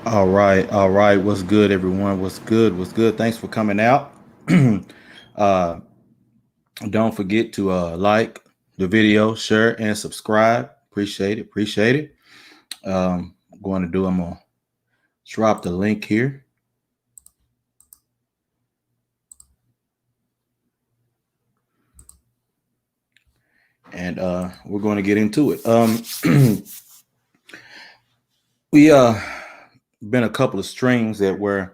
All right. What's good, everyone? What's good? What's good? Thanks for coming out. uh, don't forget to like the video, share, and subscribe. Appreciate it. Appreciate it. I'm going to do. I'm gonna drop the link here, and we're going to get into it. We been a couple of streams that were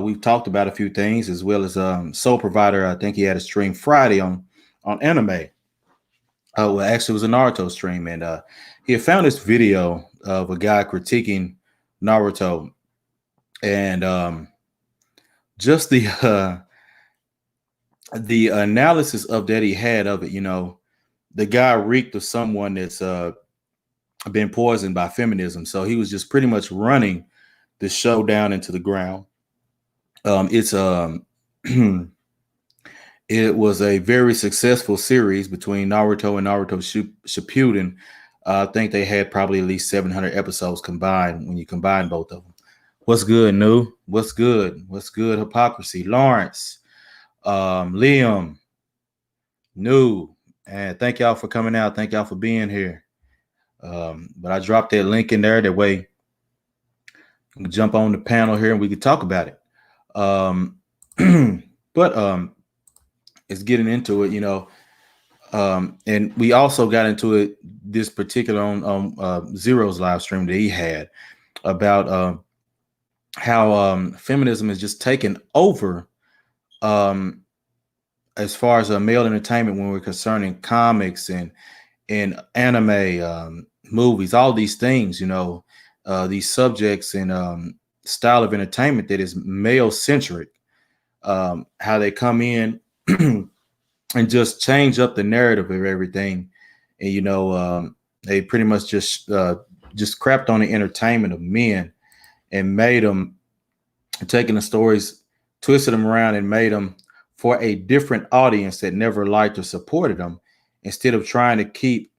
we've talked about a few things as well as Soul Provider. I think he had a stream Friday on anime. Well, actually, it was a Naruto stream, and he had found this video of a guy critiquing Naruto, and just the analysis of that he had of it. The guy reeked of someone that's been poisoned by feminism, so he was just pretty much running the show down into the ground. It's It was a very successful series between Naruto and Naruto Shippuden. I think they had probably at least 700 episodes combined when you combine both of them. What's good, New? What's good? What's good? Hypocrisy. Lawrence, Liam, New, and thank y'all for coming out. Thank y'all for being here. But I dropped that link in there. That way, you can jump on the panel here and we can talk about it. Um, but it's getting into it, and we also got into it this particular on Zero's live stream that he had about how feminism is just taken over um, as far as male entertainment when we're concerning comics and anime, movies, all these things, these subjects and style of entertainment that is male centric, how they come in and just change up the narrative of everything. And they pretty much just crapped on the entertainment of men and made them, taking the stories, twisted them around and made them for a different audience that never liked or supported them, instead of trying to keep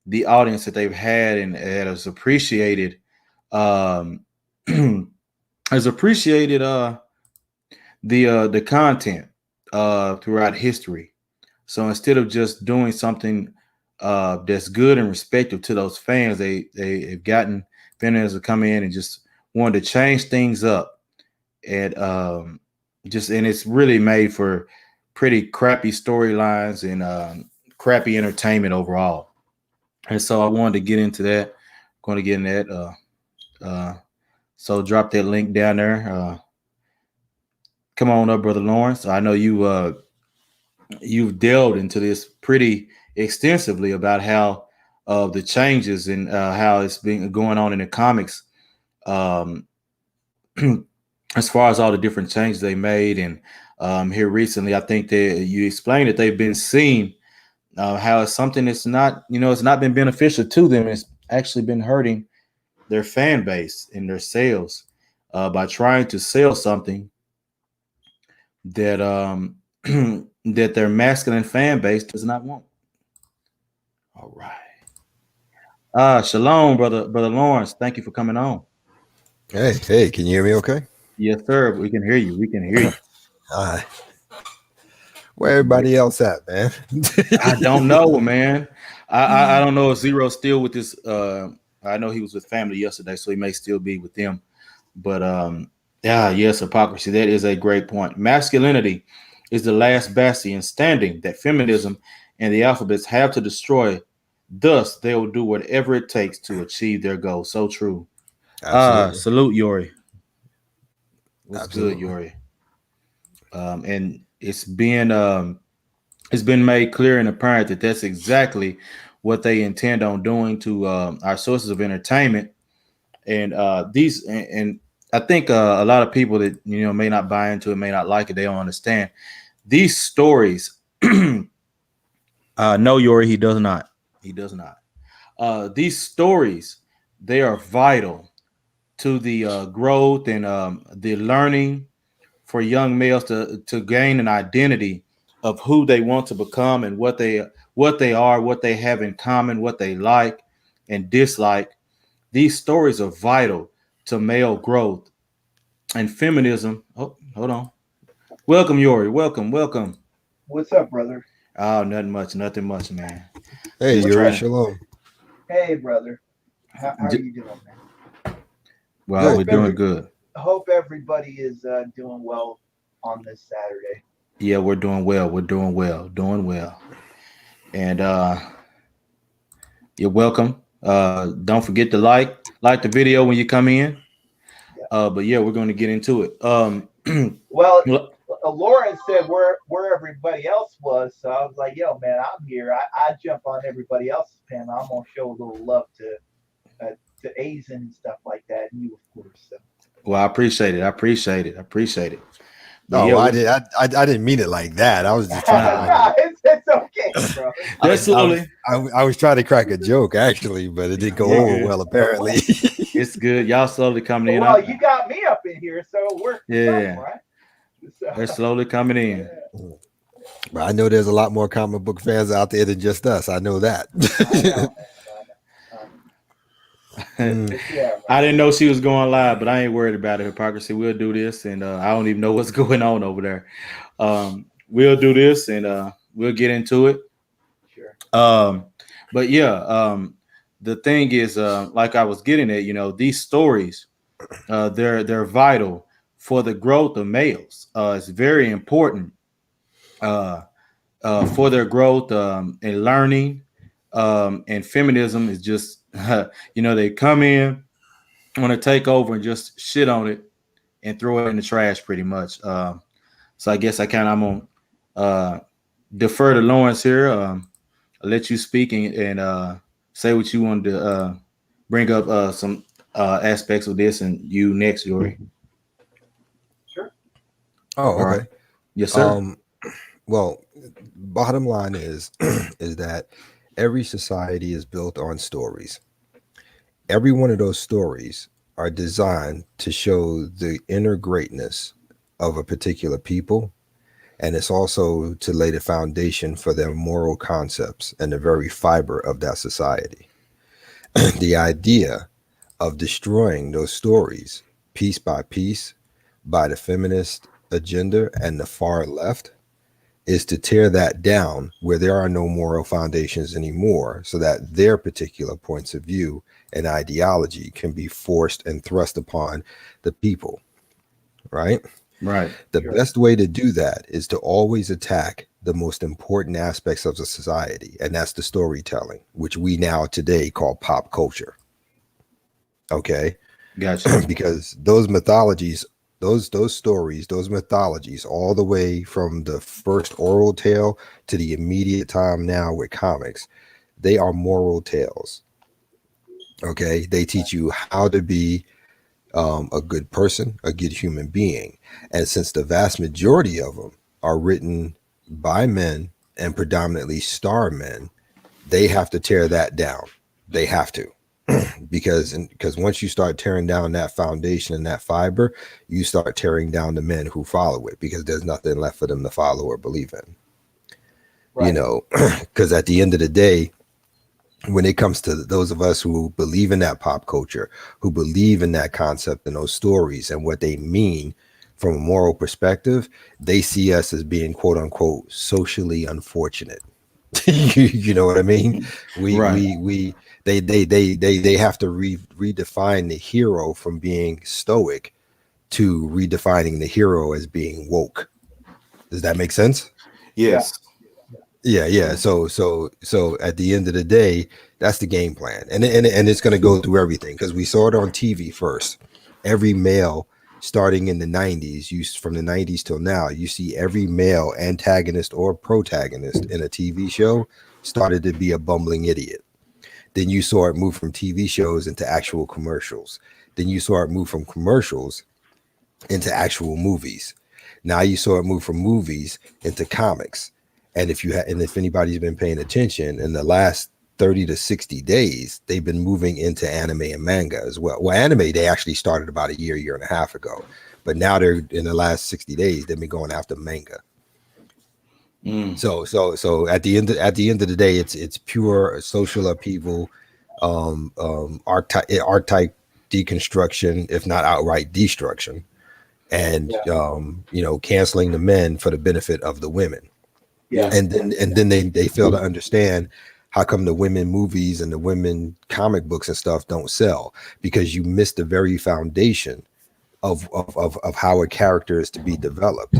the audience that they've had and that has appreciated um has appreciated the content throughout history. So instead of just doing something that's good and respectful to those fans, they've gotten fans to come in and just wanted to change things up, and and it's really made for pretty crappy storylines and crappy entertainment overall. And so I wanted to get into that. Going to get in that. So drop that link down there. Come on up, brother Lawrence. I know you've delved into this pretty extensively about how the changes and how it's been going on in the comics, um, as far as all the different changes they made. And here recently, I think that you explained that they've been seeing how it's something that's not, it's not been beneficial to them. It's actually been hurting their fan base and their sales by trying to sell something that that their masculine fan base does not want. All right. Shalom, brother Lawrence. Thank you for coming on. Hey, can you hear me okay? Yes, sir. We can hear you. We can hear you. Uh, where everybody else at, man? I don't know, man. I don't know if Zero's still with this. I know he was with family yesterday, so he may still be with them. But yeah, yes, hypocrisy. That is a great point. Masculinity is the last bastion standing that feminism and the alphabets have to destroy. Thus, they will do whatever it takes to achieve their goal. So true. Absolutely. Salute Yori. What's good, Absolutely. Yori? And it's been made clear and apparent that that's exactly what they intend on doing to our sources of entertainment. And and I think a lot of people that may not buy into it, may not like it, they don't understand these stories. No, Yori, he does not. He does not. These stories, they are vital to the growth and the learning for young males to gain an identity of who they want to become and what they are, what they have in common, what they like and dislike. These stories are vital to male growth and feminism. Oh, hold on. Welcome, Yori. Welcome, welcome. What's up, brother? Oh, nothing much, man. Hey, Just Yuri, trying. shalom. Hey, brother. How are you doing, man? Well, we're Hope doing every good. hope everybody is doing well on this Saturday. Yeah, we're doing well. We're doing well. And you're welcome. Don't forget to like the video when you come in. Yeah. But yeah, we're going to get into it. Well, Well, Lauren said where everybody else was, so I was like, "Yo, man, I'm here. I jump on everybody else's panel. I'm gonna show a little love to Asian and stuff like that, and you, of course." So. I appreciate it. I appreciate it. But Oh, yeah, well, I didn't mean it like that. I was just trying to nah, it's okay, bro. that's slowly. I was trying to crack a joke actually, but it didn't go Yeah, over good. well apparently. It's good. Y'all slowly coming in. Well, you got me up in here, so it worked for Yeah. something, right? So, They're slowly coming in. yeah. But I know there's a lot more comic book fans out there than just us. I know that. I know, man. But yeah, I didn't know she was going live, but I ain't worried about it. Hypocrisy. We'll do this, and I don't even know what's going on over there. We'll do this, and we'll get into it. sure. But yeah, the thing is, like I was getting at, these stories, they're vital for the growth of males. It's very important for their growth and learning. And feminism is just, they come in, want to take over and just shit on it and throw it in the trash, pretty much. So I guess I'm gonna defer to Lawrence here. I'll let you speak and say what you wanted to bring up some aspects of this, and you next, Yuri. Sure. Oh, All right. okay. Yes, sir. Well, bottom line is is that every society is built on stories. Every one of those stories are designed to show the inner greatness of a particular people, and it's also to lay the foundation for their moral concepts and the very fiber of that society. The idea of destroying those stories piece by piece by the feminist agenda and the far left is to tear that down where there are no moral foundations anymore, so that their particular points of view and ideology can be forced and thrust upon the people, right? Right. The Sure. best way to do that is to always attack the most important aspects of the society, and that's the storytelling, which we now today call pop culture. Okay? Gotcha. Because those mythologies, those stories, those mythologies, all the way from the first oral tale to the immediate time now with comics, they are moral tales. Okay, they teach you how to be a good person, a good human being, and since the vast majority of them are written by men and predominantly star men, they have to tear that down. They have to. because once you start tearing down that foundation and that fiber, you start tearing down the men who follow it, because there's nothing left for them to follow or believe in. Right. Because at the end of the day, when it comes to those of us who believe in that pop culture, who believe in that concept and those stories and what they mean from a moral perspective, they see us as being quote unquote socially unfortunate. You know what I mean? They have to redefine the hero from being stoic to redefining the hero as being woke. Does that make sense? Yes. Yeah. So at the end of the day, that's the game plan, and it's going to go through everything, because we saw it on TV first. Every male, starting in the 90s, from the 90s till now, you see every male antagonist or protagonist in a TV show started to be a bumbling idiot. Then you saw it move from TV shows into actual commercials. Then you saw it move from commercials into actual movies. Now you saw it move from movies into comics. And if anybody's been paying attention, in the last 30 to 60 days, they've been moving into anime and manga as well. Well, anime, they actually started about a year and a half ago, but now they're in the last 60 days, they've been going after manga. So at the end of the day, it's pure social upheaval, archetype deconstruction, if not outright destruction, and Yeah. canceling the men for the benefit of the women. Yeah. And then they fail to understand how come the women movies and the women comic books and stuff don't sell, because you miss the very foundation of how a character is to be developed.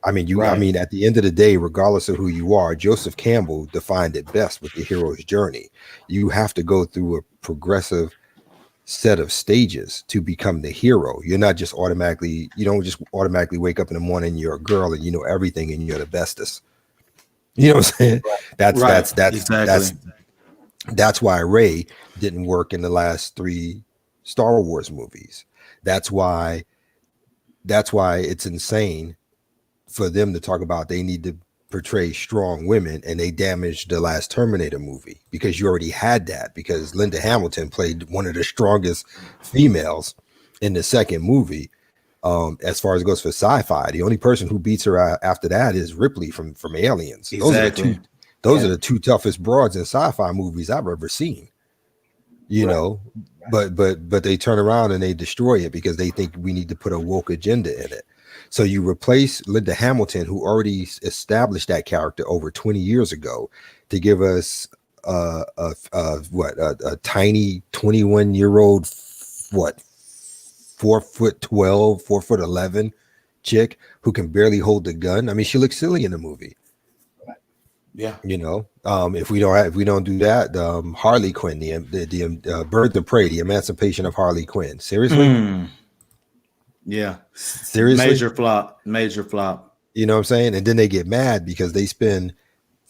I mean, at the end of the day, regardless of who you are, Joseph Campbell defined it best with the hero's journey. You have to go through a progressive set of stages to become the hero. You don't just automatically wake up in the morning, you're a girl and you know everything and you're the bestest. You know what I'm saying? Exactly. That's why Rey didn't work in the last 3 Star Wars movies. That's why it's insane for them to talk about they need to portray strong women, and they damaged the last Terminator movie, because you already had that, because Linda Hamilton played one of the strongest females in the second movie. As far as it goes for sci-fi, the only person who beats her after that is Ripley from Aliens. Exactly. Those are the 2 toughest broads in sci-fi movies I've ever seen. But they turn around and they destroy it because they think we need to put a woke agenda in it. So you replace Linda Hamilton, who already established that character over 20 years ago, to give us a tiny 21-year-old 4'12", 4'11" chick who can barely hold the gun. I mean, she looks silly in the movie. Yeah. If we don't do that, Harley Quinn, the Bird of Prey, the emancipation of Harley Quinn. Seriously? Yeah. Seriously? Major flop. You know what I'm saying? And then they get mad because they spend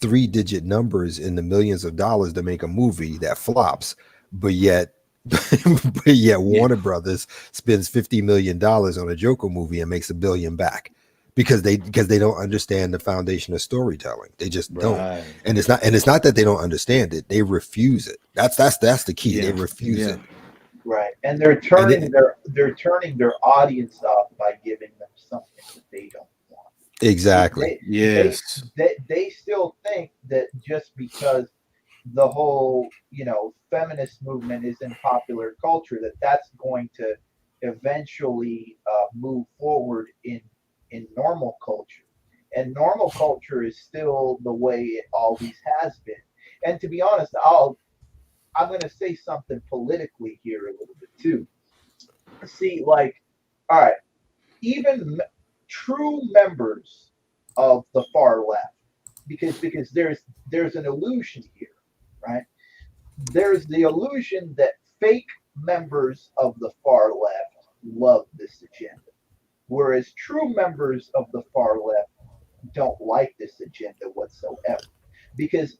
3-digit numbers in the millions of dollars to make a movie that flops, but yet Warner Brothers spends $50 million on a Joker movie and makes $1 billion back, because they don't understand the foundation of storytelling. They just don't. And it's not that they don't understand it, they refuse it. That's the key. They refuse it. Right. And they're turning their audience off by giving them something that they don't want. Exactly. They still think that just because the whole, feminist movement is in popular culture, that's going to eventually move forward in normal culture. And normal culture is still the way it always has been. And to be honest, I'm going to say something politically here a little bit too. See, like, all right, even true members of the far left, because there's an illusion here, right? There's the illusion that fake members of the far left love this agenda, whereas true members of the far left don't like this agenda whatsoever, because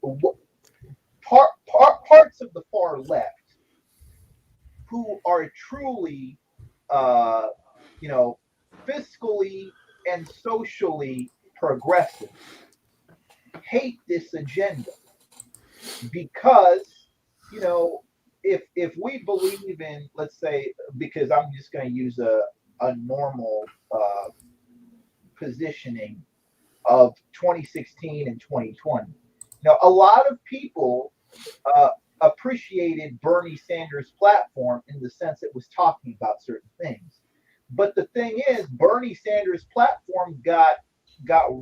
parts of the far left who are truly, uh, fiscally and socially progressive hate this agenda, because, if we believe in, let's say, because I'm just going to use a normal positioning of 2016 and 2020. Now, a lot of people appreciated Bernie Sanders' platform in the sense it was talking about certain things. But the thing is, Bernie Sanders' platform got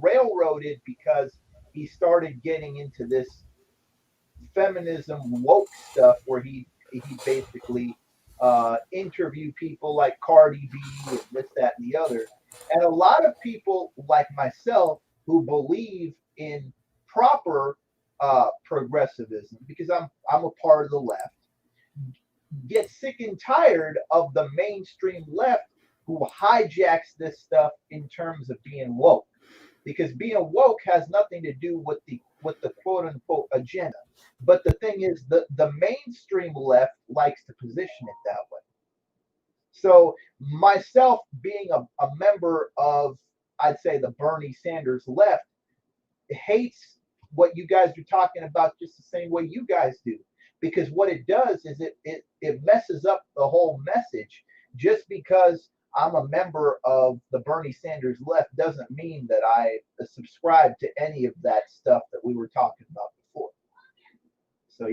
railroaded because he started getting into this feminism woke stuff where he basically interviewed people like Cardi B and this, that, and the other. And a lot of people like myself who believe in proper progressivism, because I'm a part of the left, get sick and tired of the mainstream left who hijacks this stuff in terms of being woke, because being woke has nothing to do with the quote unquote agenda. But the thing is, the mainstream left likes to position it that way. So myself being a member of, I'd say, the Bernie Sanders left, hates what you guys are talking about just the same way you guys do, because what it does is it messes up the whole message. Just because I'm a member of the Bernie Sanders left doesn't mean that I subscribe to any of that stuff that we were talking about before. So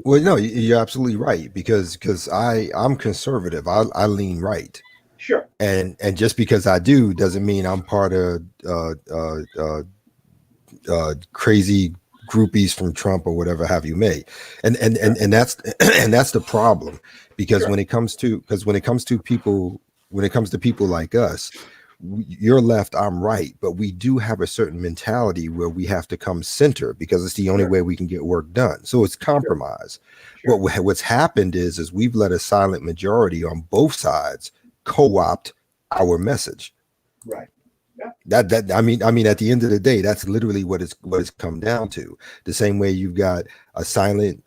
no, you're absolutely right because I'm conservative. I lean right, sure, and just because I do doesn't mean I'm part of crazy groupies from Trump or whatever have you may, and that's and that's the problem because sure, when it comes to people like us, you're left, I'm right, but we do have a certain mentality where we have to come center because it's the only sure, way we can get work done. So it's sure, compromise. sure. What's happened is we've let a silent majority on both sides co-opt our message. Right. Yeah. That I mean at the end of the day, that's literally what it's come down to. The same way you've got a silent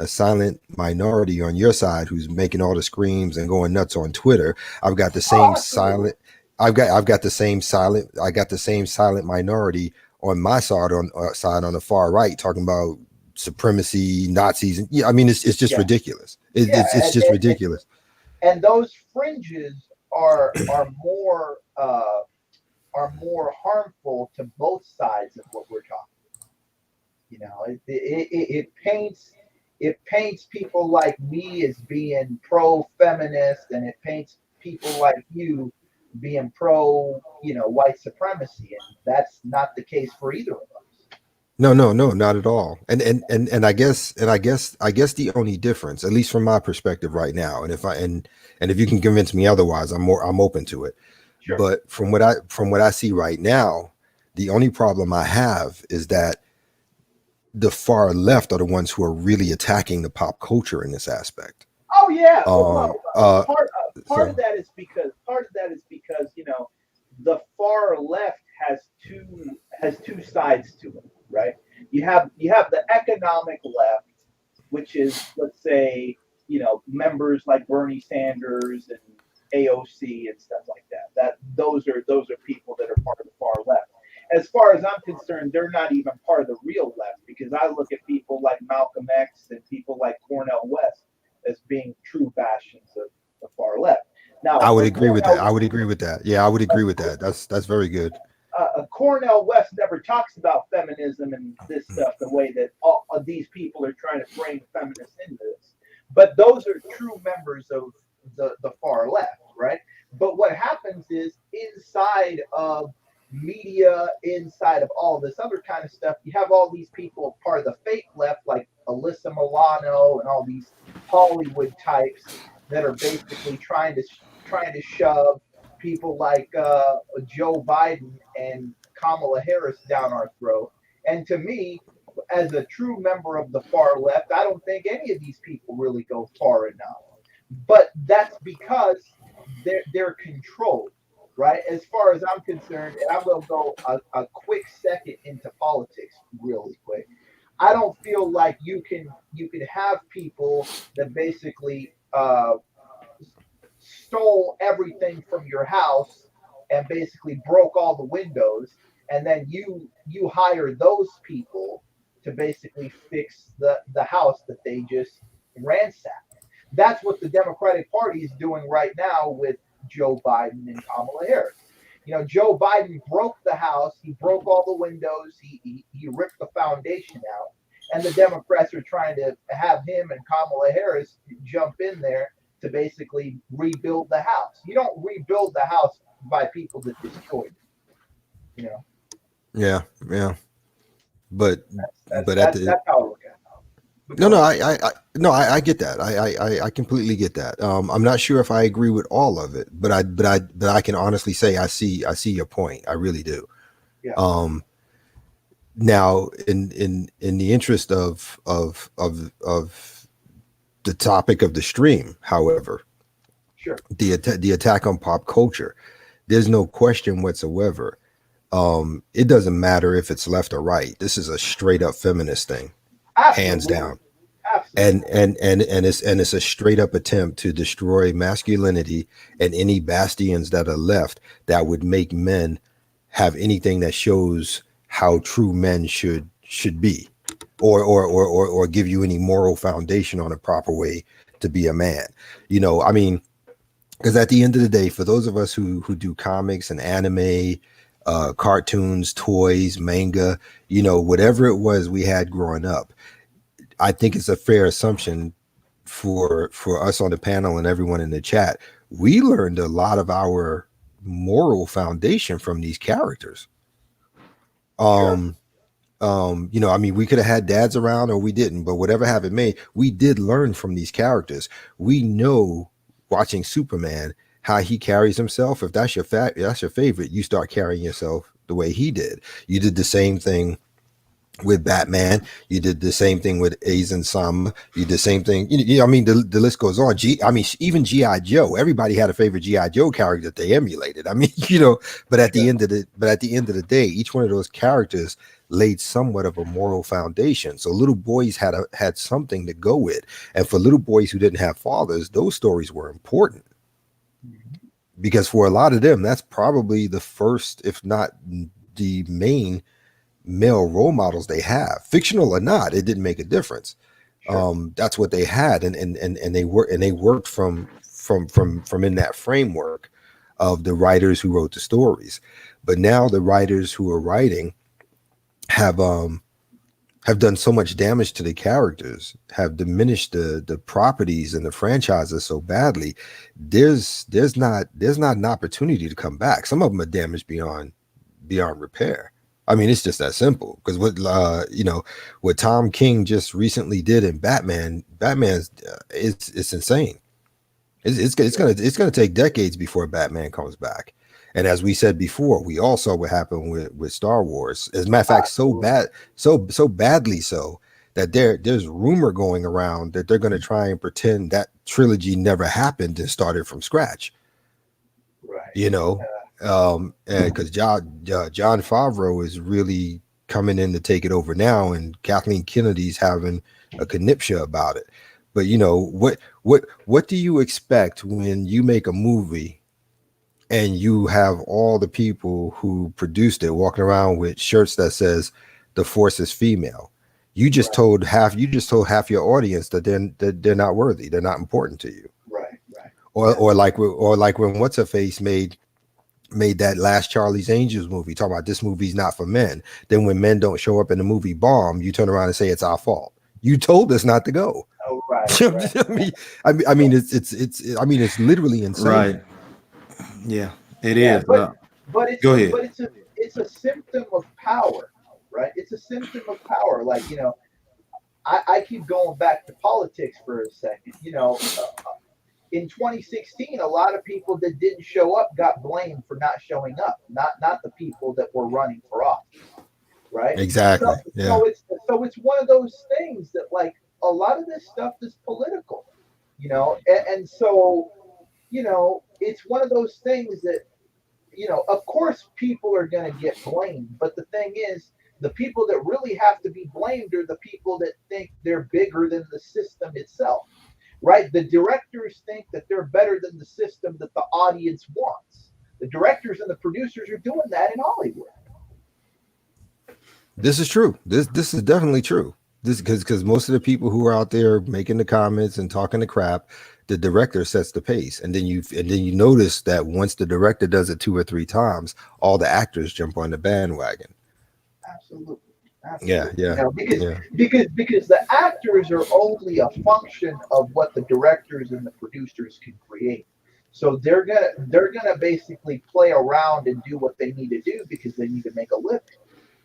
minority on your side who's making all the screams and going nuts on Twitter. I've got the same Absolutely. I've got the same silent minority on my side on the far right talking about supremacy, Nazis, and yeah, I mean it's just Yeah. ridiculous. Yeah. It's just ridiculous. And those fringes are more harmful to both sides of what we're talking. It paints people like me as being pro-feminist, and it paints people like you being pro, white supremacy, and that's not the case for either of us. No, not at all. And I guess the only difference, at least from my perspective right now, and if you can convince me otherwise, I'm open to it. Sure. But from what I see right now, the only problem I have is that the far left are the ones who are really attacking the pop culture in this aspect. Oh yeah. Part So of that is because the far left has two sides to it, right? You have the economic left, which is, let's say, members like Bernie Sanders and AOC and stuff like that. Those are people that are part of the far left. As far as I'm concerned, they're not even part of the real left, because I look at people like Malcolm X and people like Cornel West as being true bastions of the far left. Now, I would agree with that. Yeah, I would agree with that. That's very good. Cornel West never talks about feminism and this stuff the way that all of these people are trying to bring feminists into this. But those are true members of the far left, right? But what happens is, inside of media, inside of all this other kind of stuff, you have all these people part of the fake left, like Alyssa Milano and all these Hollywood types that are basically trying to shove people like Joe Biden and Kamala Harris down our throat. And to me, as a true member of the far left, I don't think any of these people really go far enough. But that's because they're controlled, right? As far as I'm concerned, and I will go a quick second into politics really quick. I don't feel like you can have people that basically stole everything from your house and basically broke all the windows, and then you hire those people to basically fix the house that they just ransacked. That's what the Democratic Party is doing right now with Joe Biden and Kamala Harris. Joe Biden broke the house, he broke all the windows, he ripped the foundation out, and the Democrats are trying to have him and Kamala Harris jump in there to basically rebuild the house. You don't rebuild the house by people that destroyed it. Yeah. But that's how I look at it. I get that. I completely get that. I'm not sure if I agree with all of it, but I can honestly say I see your point. I really do. Yeah. Now in the interest of the topic of the stream, however, sure, the attack on pop culture, there's no question whatsoever. It doesn't matter if it's left or right. This is a straight up feminist thing. Absolutely. Hands down. Absolutely. And it's a straight up attempt to destroy masculinity and any bastions that are left that would make men have anything that shows how true men should be, or give you any moral foundation on a proper way to be a man. I mean, because at the end of the day, for those of us who do comics and anime, cartoons, toys, manga, whatever it was we had growing up, I think it's a fair assumption for us on the panel and everyone in the chat. We learned a lot of our moral foundation from these characters. Sure. You know, I mean, we could have had dads around or we didn't, but whatever happened may, we did learn from these characters. We know watching Superman how he carries himself. If that's your that's your favorite, you start carrying yourself the way he did. You did the same thing with Batman. You did the same thing with Aizen Sama. You did the same thing. I mean, the list goes on. I mean, even G.I. Joe. Everybody had a favorite G.I. Joe character that they emulated. I mean, you know, but at the end of the day, each one of those characters laid somewhat of a moral foundation. So little boys had something to go with. And for little boys who didn't have fathers, those stories were important. Because for a lot of them, that's probably the first, if not the main male role models they have, fictional or not. It didn't make a difference. Sure. That's what they had, and they worked from in that framework of the writers who wrote the stories. But now the writers who are writing have done so much damage to the characters, have diminished the properties and the franchises so badly. There's not an opportunity to come back. Some of them are damaged beyond repair. I mean, it's just that simple. Because what Tom King just recently did in Batman's it's insane. It's gonna take decades before Batman comes back. And as we said before, we all saw what happened with Star Wars. As a matter of fact, so badly so that there's rumor going around that they're going to try and pretend that trilogy never happened and started from scratch. Right. You know, because John Favreau is really coming in to take it over now, and Kathleen Kennedy's having a conniptia about it. But you know, what do you expect when you make a movie and you have all the people who produced it walking around with shirts that says the Force is female? You just told half your audience that they're not worthy, they're not important to you. Right. Or like when What's Her Face made that last Charlie's Angels movie, talking about this movie's not for men. Then when men don't show up in the movie bomb, you turn around and say it's our fault. You told us not to go. Oh, right. I mean, it's literally insane. Right. Yeah, it is. But Go ahead. But it's a symptom of power, right? It's a symptom of power. Like, you know, I keep going back to politics for a second. You know, in 2016, a lot of people that didn't show up got blamed for not showing up, not the people that were running for office, right? Exactly. So it's one of those things that, like, a lot of this stuff is political, you know, and so, you know, it's one of those things that, you know, of course people are going to get blamed, but the thing is, the people that really have to be blamed are the people that think they're bigger than the system itself, right? The directors think that they're better than the system that the audience wants. The directors and the producers are doing that in Hollywood. This is true. This is definitely true. This because most of the people who are out there making the comments and talking the crap, the director sets the pace, and then you notice that once the director does it 2 or 3 times, all the actors jump on the bandwagon. Absolutely. Yeah. You know, because the actors are only a function of what the directors and the producers can create. So they're gonna basically play around and do what they need to do because they need to make a living,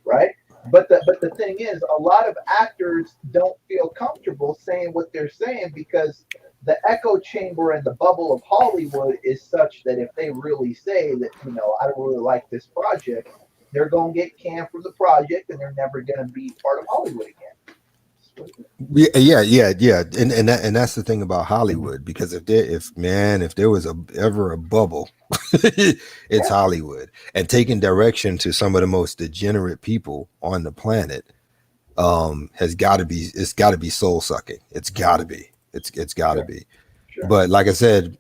right? But the thing is, a lot of actors don't feel comfortable saying what they're saying because the echo chamber and the bubble of Hollywood is such that if they really say that, you know, I don't really like this project, they're going to get canned from the project and they're never going to be part of Hollywood again. Yeah. And that's the thing about Hollywood, because if there was ever a bubble, it's Hollywood. And taking direction to some of the most degenerate people on the planet it's got to be soul sucking. It's got to be. Sure. But like I said,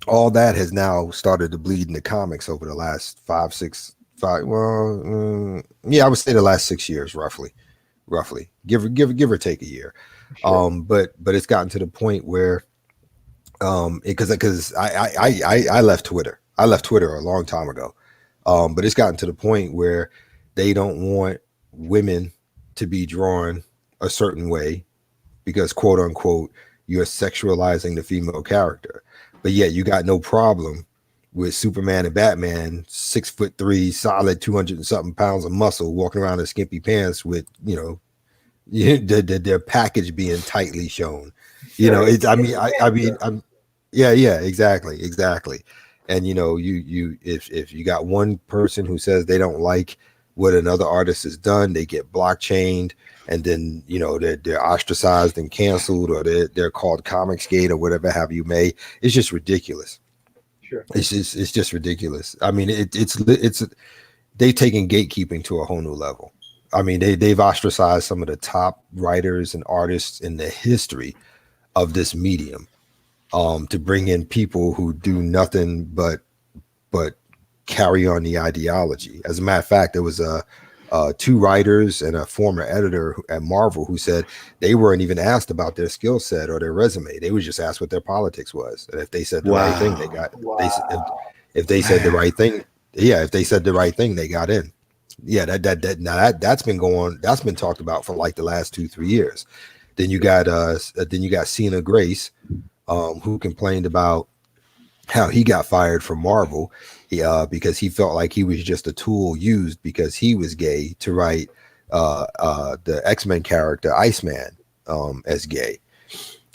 all that has now started to bleed in the comics over the last 5, 6, 5. Well, I would say the last 6 years, roughly, give or take a year. Sure. But it's gotten to the point where, because I left Twitter. I left Twitter a long time ago. But it's gotten to the point where they don't want women to be drawn a certain way because quote unquote you're sexualizing the female character, but yet you got no problem with Superman and Batman, 6'3", solid 200 and something pounds of muscle, walking around in skimpy pants with, you know, their package being tightly shown. You know, it's yeah, exactly. And you know, if you got one person who says they don't like what another artist has done, they get blockchained, and then you know they're ostracized and canceled, or they're called Comicsgate or whatever have you may. It's just ridiculous. Sure. It's just ridiculous. I mean, it's they've taken gatekeeping to a whole new level. I mean, they've ostracized some of the top writers and artists in the history of this medium, to bring in people who do nothing but carry on the ideology. As a matter of fact, there was two writers and a former editor at Marvel who said they weren't even asked about their skill set or their resume. They were just asked what their politics was, and if they said the right thing, they got. If they said the right thing, if they said the right thing, they got in. Yeah, that's been going. That's been talked about for like the last 2-3 years. Then you got Cena Grace, who complained about how he got fired from Marvel, because he felt like he was just a tool used because he was gay to write the X-Men character Iceman as gay.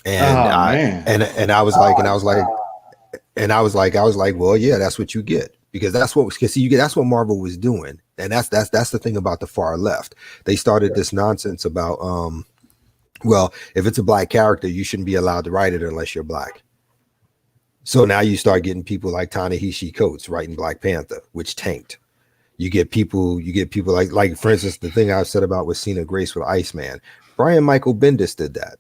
And I was like, well, yeah, that's what you get. Because that's what Marvel was doing, and that's the thing about the far left. They started this nonsense about, well, if it's a black character, you shouldn't be allowed to write it unless you're black. So now you start getting people like Ta-Nehisi Coates writing Black Panther, which tanked. You get people like for instance, the thing I said about with Cena Grace with Iceman. Brian Michael Bendis did that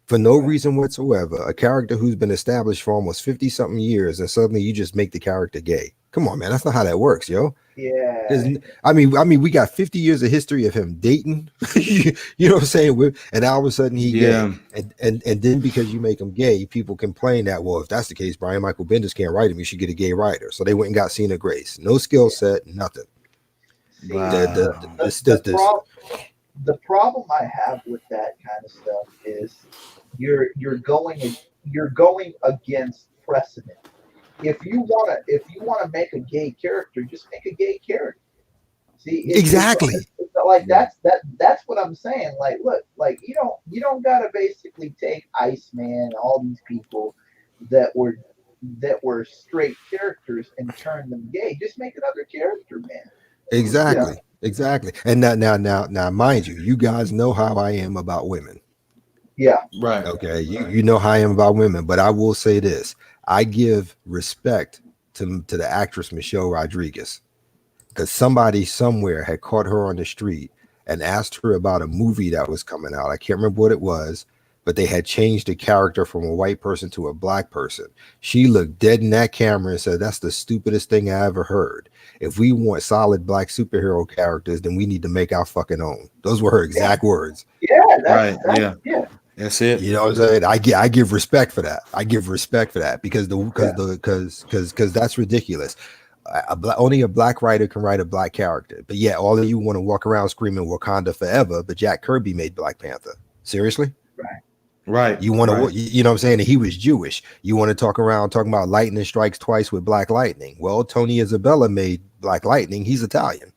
for no reason whatsoever. A character who's been established for almost 50 something years, and suddenly you just make the character gay. Come on, man. That's not how that works, yo. Yeah. I mean, we got 50 years of history of him dating. You know what I'm saying? And all of a sudden he gay. And then because you make him gay, people complain that, well, if that's the case, Brian Michael Bendis can't write him. You should get a gay writer. So they went and got Cena Grace. No skill set, nothing. Wow. The problem I have with that kind of stuff is you're going against precedent. If you wanna make a gay character, just make a gay character. See, exactly. It's like that's what I'm saying. Like, look, like you don't gotta basically take Iceman, all these people that were straight characters and turn them gay. Just make another character, man. Exactly. Exactly. And now, mind you guys know how I am about women. Yeah. Right. Okay. You know how I am about women, but I will say this. I give respect to the actress Michelle Rodriguez, because somebody somewhere had caught her on the street and asked her about a movie that was coming out. I can't remember what it was, but they had changed the character from a white person to a black person. She looked dead in that camera and said, "That's the stupidest thing I ever heard. If we want solid black superhero characters, then we need to make our fucking own." Those were her exact words. Yeah. Yeah. That's it. You know what I'm saying? I give respect for that. I give respect for that because that's ridiculous. Only a black writer can write a black character. But yeah, all of you want to walk around screaming Wakanda forever, but Jack Kirby made Black Panther. Seriously? Right. You want to, you know what I'm saying? And he was Jewish. You want to talk around talking about lightning strikes twice with Black Lightning. Well, Tony Isabella made Black Lightning. He's Italian.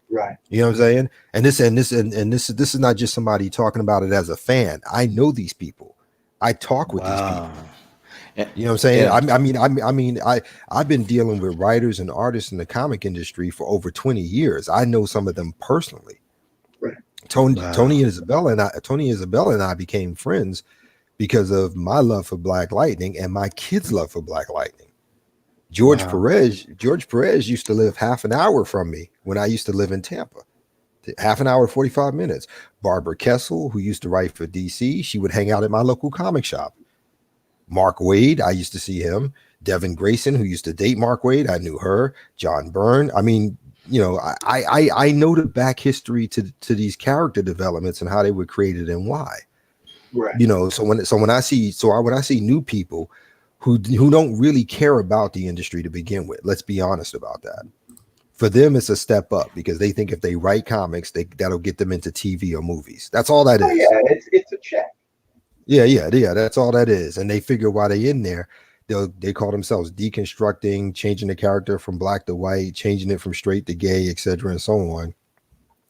Right. You know what I'm saying? And this is not just somebody talking about it as a fan. I know these people. I talk with these people. You know what I'm saying? Yeah. I've been dealing with writers and artists in the comic industry for over 20 years. I know some of them personally. Right. Tony Isabella and I became friends because of my love for Black Lightning and my kids' love for Black Lightning. George Perez used to live half an hour from me when I used to live in Tampa. Half an hour, 45 minutes. Barbara Kessel, who used to write for DC, she would hang out at my local comic shop. Mark Waid, I used to see him. Devin Grayson, who used to date Mark Waid, I knew her. John Byrne. I mean, you know, I know the back history to these character developments and how they were created and why. Right. You know, so when I see new people who don't really care about the industry to begin with, let's be honest about that. For them, it's a step up because they think if they write comics, that'll get them into TV or movies. That's all that is. Yeah, it's a check. Yeah. That's all that is. And they figure while they in there, they call themselves deconstructing, changing the character from black to white, changing it from straight to gay, etc., and so on.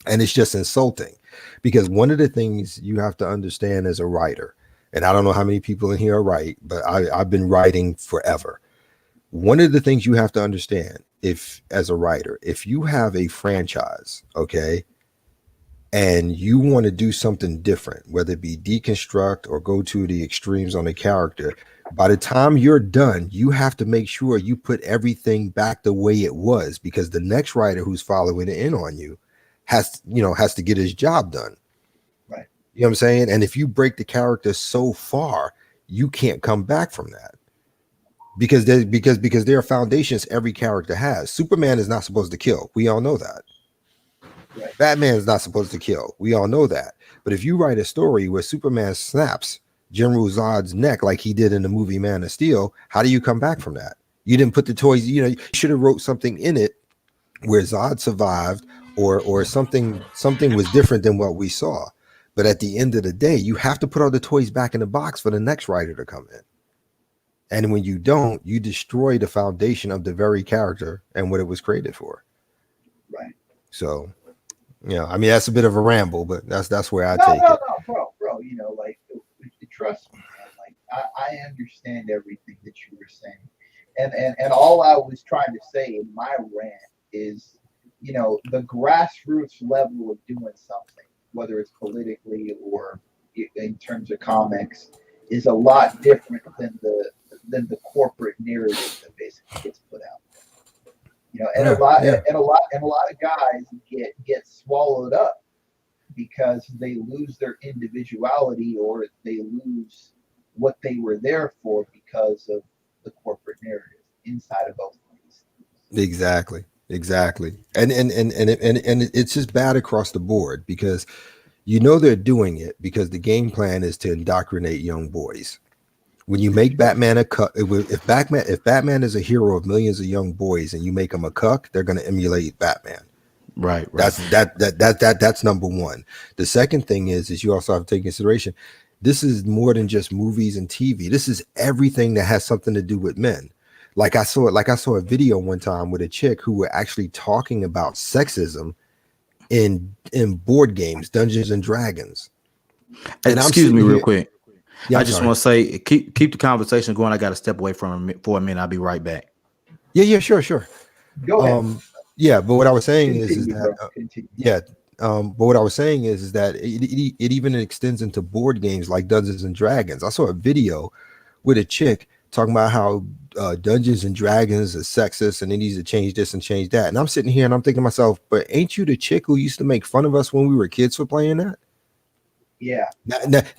And it's just insulting, because one of the things you have to understand as a writer, and I don't know how many people in here are write, but I've been writing forever. One of the things you have to understand, if as a writer, if you have a franchise, okay, and you want to do something different, whether it be deconstruct or go to the extremes on a character, by the time you're done, you have to make sure you put everything back the way it was, because the next writer who's following it in on you has to get his job done. Right. You know what I'm saying? And if you break the character so far, you can't come back from that. Because there are foundations every character has. Superman is not supposed to kill. We all know that. Right. Batman is not supposed to kill. We all know that. But if you write a story where Superman snaps General Zod's neck like he did in the movie Man of Steel, how do you come back from that? You didn't put the toys, you should have wrote something in it where Zod survived, or something was different than what we saw. But at the end of the day, you have to put all the toys back in the box for the next writer to come in. And when you don't, you destroy the foundation of the very character and what it was created for. Right. So, I mean, that's a bit of a ramble, but that's where I take it. No, bro. Like, trust me, man. Like, I understand everything that you were saying, and all I was trying to say in my rant is, the grassroots level of doing something, whether it's politically or in terms of comics, is a lot different than the corporate narrative that basically gets put out. And a lot of guys get swallowed up because they lose their individuality, or they lose what they were there for because of the corporate narrative inside of both of these things. Exactly. And it's just bad across the board, because they're doing it because the game plan is to indoctrinate young boys. When you make Batman a cuck, if Batman is a hero of millions of young boys and you make him a cuck, they're going to emulate Batman. Right. That's number one. The second thing is you also have to take consideration, this is more than just movies and TV. This is everything that has something to do with men. Like I saw a video one time with a chick who were actually talking about sexism in board games, Dungeons and Dragons. And excuse me real quick. Yeah, I just want to say, keep the conversation going. I got to step away from it for a minute. I'll be right back. Yeah, sure. Go ahead. Yeah, but what I was saying but what I was saying is that it even extends into board games like Dungeons and Dragons. I saw a video with a chick talking about how Dungeons and Dragons is sexist and it needs to change this and change that. And I'm sitting here and I'm thinking to myself, but ain't you the chick who used to make fun of us when we were kids for playing that? Yeah.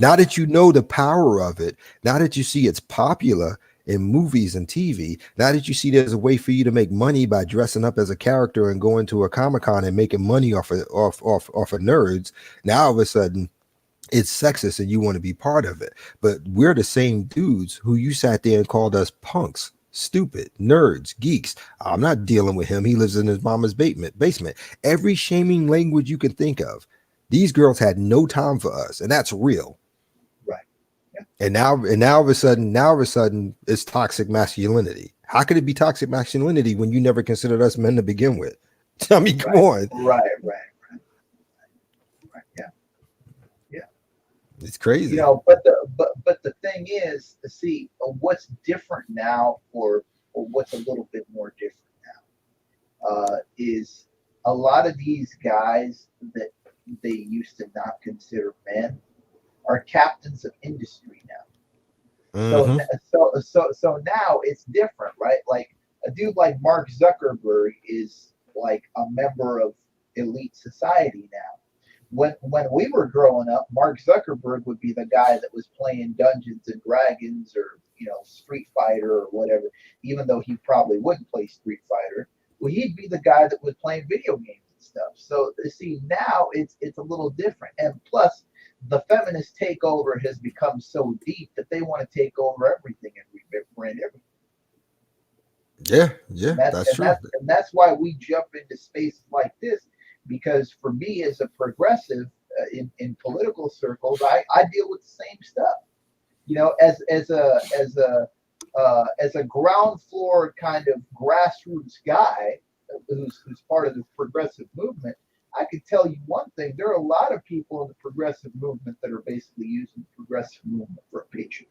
Now that you know the power of it, now that you see it's popular in movies and TV, now that you see there's a way for you to make money by dressing up as a character and going to a Comic-Con and making money off of nerds, now all of a sudden it's sexist and you want to be part of it. But we're the same dudes who you sat there and called us punks, stupid, nerds, geeks. I'm not dealing with him. He lives in his mama's basement. Every shaming language you can think of. These girls had no time for us, and that's real. Right. Yeah. And now all of a sudden it's toxic masculinity. How could it be toxic masculinity when you never considered us men to begin with? I mean, come on. Right. Yeah. It's crazy. But the thing is, see, what's different now, or what's a little bit more different now, is a lot of these guys that they used to not consider men are captains of industry now. Mm-hmm. So now it's different, right? Like a dude like Mark Zuckerberg is like a member of elite society now. When we were growing up, Mark Zuckerberg would be the guy that was playing Dungeons and Dragons or Street Fighter or whatever, even though he probably wouldn't play Street Fighter. Well, he'd be the guy that was playing video games and stuff. So see, now it's a little different. And plus, the feminist takeover has become so deep that they want to take over everything and rebrand everything. Yeah, that's true. And that's why we jump into spaces like this, because for me as a progressive in political circles, I deal with the same stuff. as a ground floor kind of grassroots guy who's part of the progressive movement, I could tell you one thing: there are a lot of people in the progressive movement that are basically using the progressive movement for a paycheck.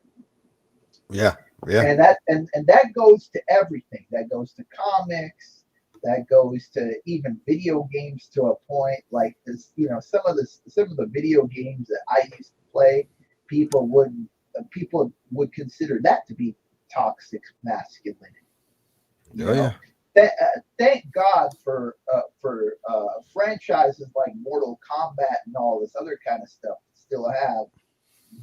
Yeah. And that goes to everything. That goes to comics. That goes to even video games to a point. Like this, some of the video games that I used to play, people would consider that to be toxic masculinity. Thank God for franchises like Mortal Kombat and all this other kind of stuff that still have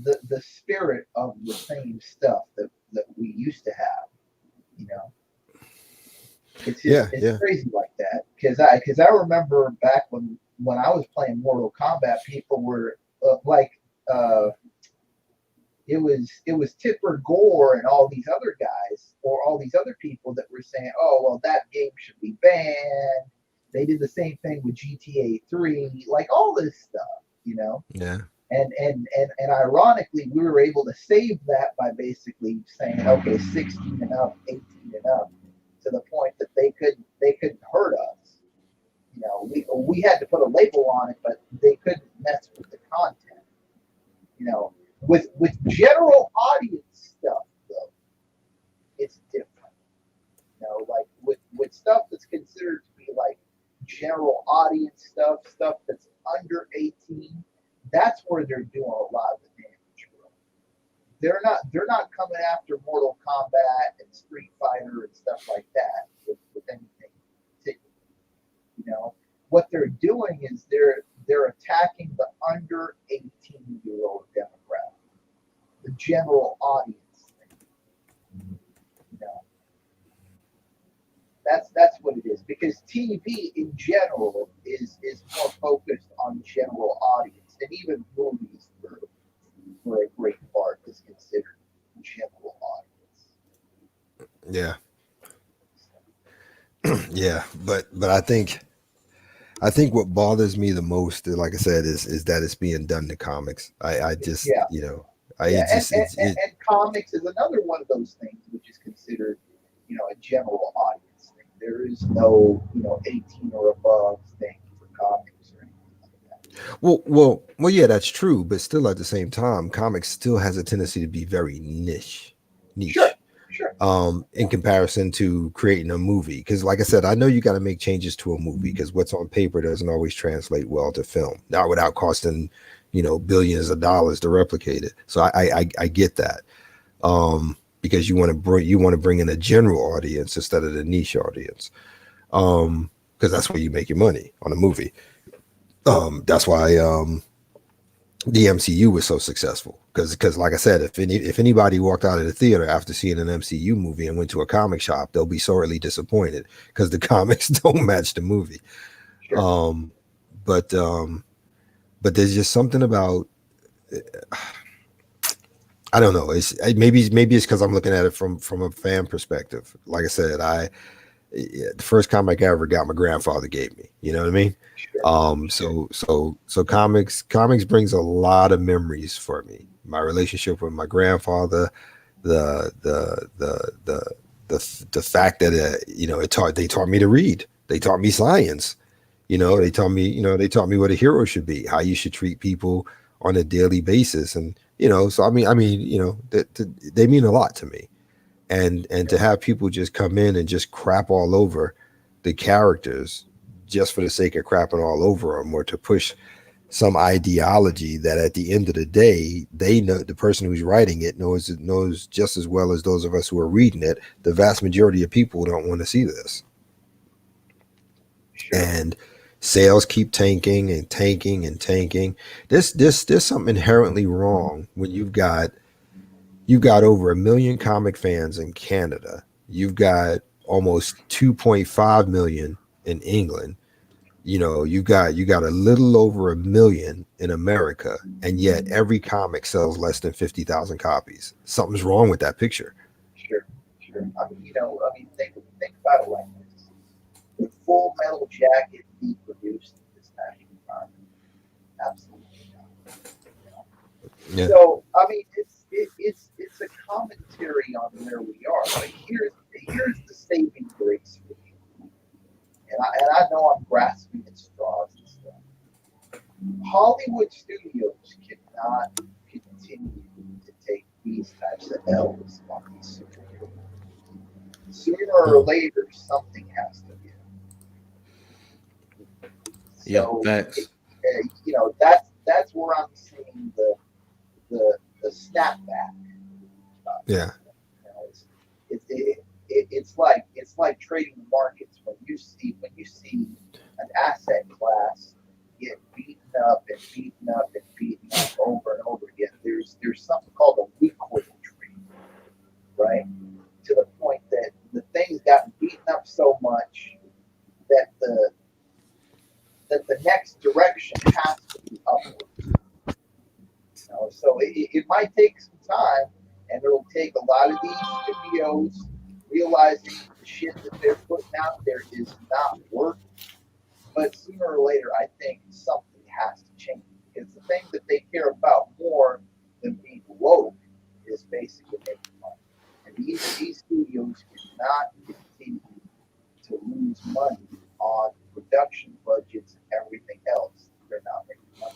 the spirit of the same stuff that we used to have. It's just it's crazy like that because I remember back when I was playing Mortal Kombat, people were it was Tipper Gore and all these other guys or all these other people that were saying, oh, well, that game should be banned. They did the same thing with GTA 3, like all this stuff, Yeah. And ironically, we were able to save that by basically saying, okay, 16 and up, 18 and up, to the point that they couldn't hurt us. We had to put a label on it, but they couldn't mess with the content. With general audience stuff, though, it's different. Like with stuff that's considered to be like general audience stuff that's under 18, that's where they're doing a lot of the damage, bro. They're not coming after Mortal Kombat and Street Fighter and stuff like that with anything particular. What they're doing is they're attacking the under 18-year-old demographic, the general audience thing. That's what it is, because TV in general is more focused on general audience, and even movies for a great part is considered general audience. Yeah, but I think what bothers me the most, like I said, is that it's being done to comics. I just and comics is another one of those things which is considered a general audience thing. There is no 18 or above thing for comics or anything like that. Well, yeah, that's true, but still at the same time, comics still has a tendency to be very niche. Sure. In comparison to creating a movie, because like I said, I know you got to make changes to a movie because what's on paper doesn't always translate well to film, not without costing billions of dollars to replicate it. So I get that, because you want to bring in a general audience instead of the niche audience, because that's where you make your money on a movie. That's why the MCU was so successful, because like I said, if anybody walked out of the theater after seeing an MCU movie and went to a comic shop, they'll be sorely disappointed because the comics don't match the movie. Sure. But there's just something about, I don't know. Maybe it's because I'm looking at it from a fan perspective. Like I said, the first comic I ever got, my grandfather gave me. You know what I mean? Sure. So comics brings a lot of memories for me. My relationship with my grandfather, the fact that they taught me to read. They taught me science. They taught me what a hero should be, how you should treat people on a daily basis, and so they mean a lot to me. And to have people just come in and just crap all over the characters just for the sake of crapping all over them, or to push some ideology that at the end of the day, they know, the person who's writing it knows just as well as those of us who are reading it, the vast majority of people don't want to see this. Sure. And sales keep tanking and tanking and tanking. There's something inherently wrong when you've got over 1 million comic fans in Canada. You've got almost 2.5 million in England. You got a little over 1 million in America, and yet every comic sells less than 50,000 copies. Something's wrong with that picture. Sure. Think about it like this: would Full Metal Jacket be produced in this national environment? Absolutely not. Yeah. So, it's a commentary on where we are. Like here's the saving grace for me, and I know I'm grasping at straws and stuff. Hollywood studios cannot continue to take these types of L's on these superheroes. Sooner or later, something has to give. Yeah, So, facts. that's where I'm seeing the snapback. Yeah. It's like trading markets when you see an asset class get beaten up and beaten up and beaten up over and over again. There's something called a recoil trade, right? To the point that the thing's gotten beaten up so much that the next direction has to be upwards. So it might take some time, and it'll take a lot of these studios realizing the shit that they're putting out there is not working. But sooner or later, I think something has to change. Because the thing that they care about more than being woke is basically making money. And these studios cannot continue to lose money on production budgets and everything else. They're not making money.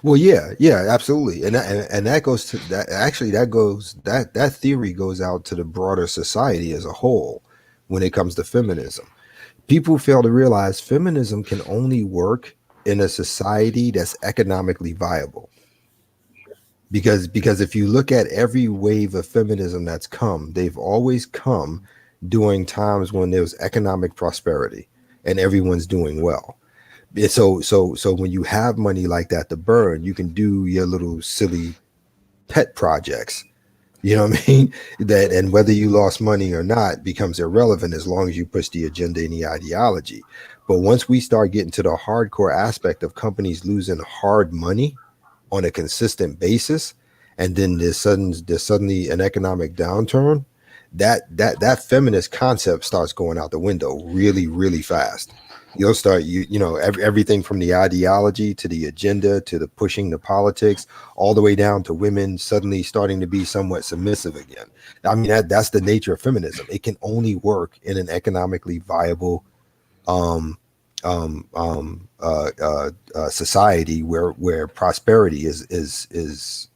Well, yeah, absolutely, and that goes to that. Actually, that theory goes out to the broader society as a whole when it comes to feminism. People fail to realize feminism can only work in a society that's economically viable. Because if you look at every wave of feminism that's come, they've always come during times when there's economic prosperity and everyone's doing well. So when you have money like that to burn, you can do your little silly pet projects. You know what I mean? That, and whether you lost money or not becomes irrelevant as long as you push the agenda and the ideology. But once we start getting to the hardcore aspect of companies losing hard money on a consistent basis, and then there's suddenly an economic downturn, that feminist concept starts going out the window really, really fast. You'll start everything from the ideology to the agenda to the pushing the politics, all the way down to women suddenly starting to be somewhat submissive again. I mean, that's the nature of feminism. It can only work in an economically viable society where prosperity is